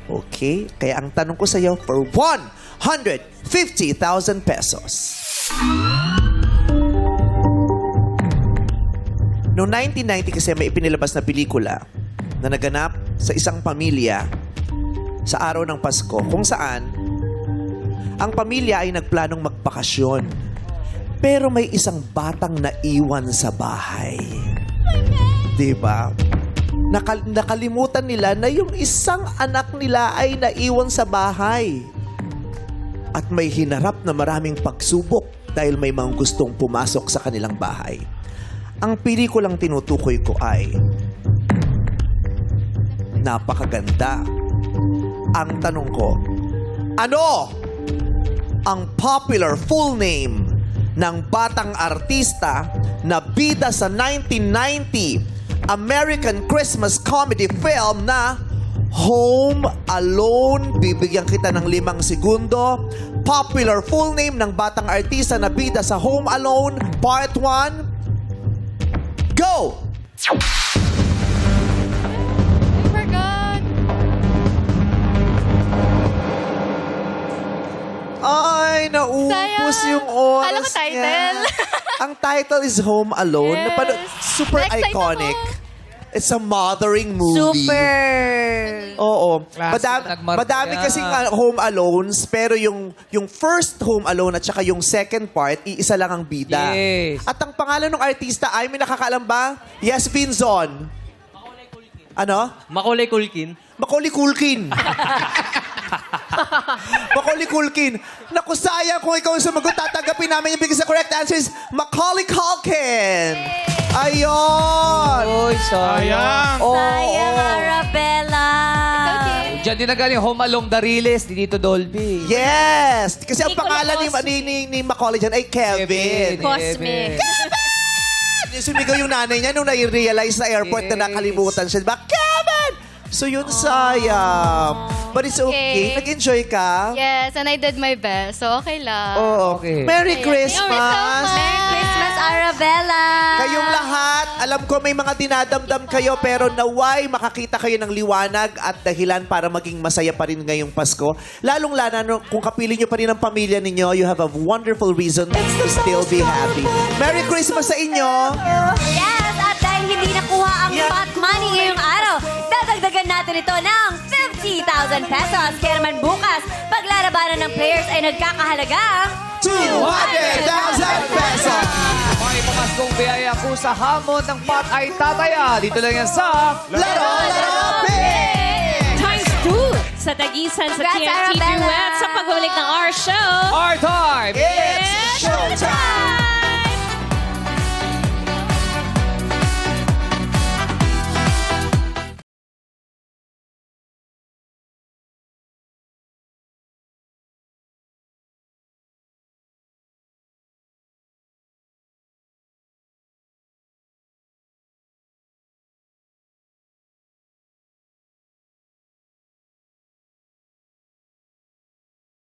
Okay? Kaya ang tanong ko sa iyo for 150,000 pesos. Noong 1990 kasi may ipinilabas na pelikula na naganap sa isang pamilya sa araw ng Pasko kung saan ang pamilya ay nagplanong magbakasyon. Pero may isang batang naiwan sa bahay. Diba? Nakalimutan nila na yung isang anak nila ay naiwan sa bahay. At may hinarap na maraming pagsubok dahil may mga gustong pumasok sa kanilang bahay. Ang pelikulang tinutukoy ko ay napakaganda. Ang tanong ko, ano ang popular full name ng batang artista na bida sa 1990 American Christmas comedy film na Home Alone? Bibigyan kita ng 5 segundo. Popular full name ng batang artista na bida sa Home Alone Part 1. Go! I forgot. Ay, naubos Sayang. yung oras Alam ko title. niya. Ang title is Home Alone. Yes. Super Na-excite iconic. ako. It's a mothering movie. Super. Oo. Classic nagmarka Madami yan. kasing Home Alones, pero yung first Home Alone at saka yung second part, iisa lang ang bida. Yes. At ang pangalan ng artista ay, may nakakaalam ba? Yes, Vinzon. Ano? Macaulay Culkin. Macaulay Culkin. Macaulay Culkin. Naku, sayang kung ikaw ang sumagot, tatanggapin namin yung because the correct answer is Macaulay Culkin. Ayun. Uy, sayang. Oo. Sayang, Arabella. Diyan din na galing Home Alone Dariles, ni Tito Dolby. Yes! Kasi ang Nicola pangalan Cosme. ni Macaulay dyan ay Kevin. Cosme. Yung sumigaw yung nanay niya nung na-realize sa airport na Yes. nakalimutan siya. Diba? Kevin! So yun, sayang. But it's okay. Okay. Nag-enjoy ka? Yes, and I did my best. So, okay lang. Oo. Okay. Merry Thank you so Christmas! much. Merry Christmas, Arabella. Kayong lahat, alam ko may mga dinadamdam kayo pero naway makakita kayo ng liwanag at dahilan para maging masaya pa rin ngayong Pasko. Lalong-lana kung kapiling nyo pa rin ang pamilya ninyo, you have a wonderful reason to still be happy. Merry Christmas sa inyo! Yes, at dahil hindi nakuha ang pot money ngayong araw, dadagdagan natin ito ng 50,000 pesos. Kaya naman bukas, paglalabanan ng players ay nagkakahalagang 200,000 pesos! May pamaskong biyaya po sa hamon ng pot ay tataya. Dito lang yan sa Laro, laro, big! Times 2 sa tagisan sa Congrats, TNT Arabella! Duet sa paghulik ng our show. Our Time! It's showtime!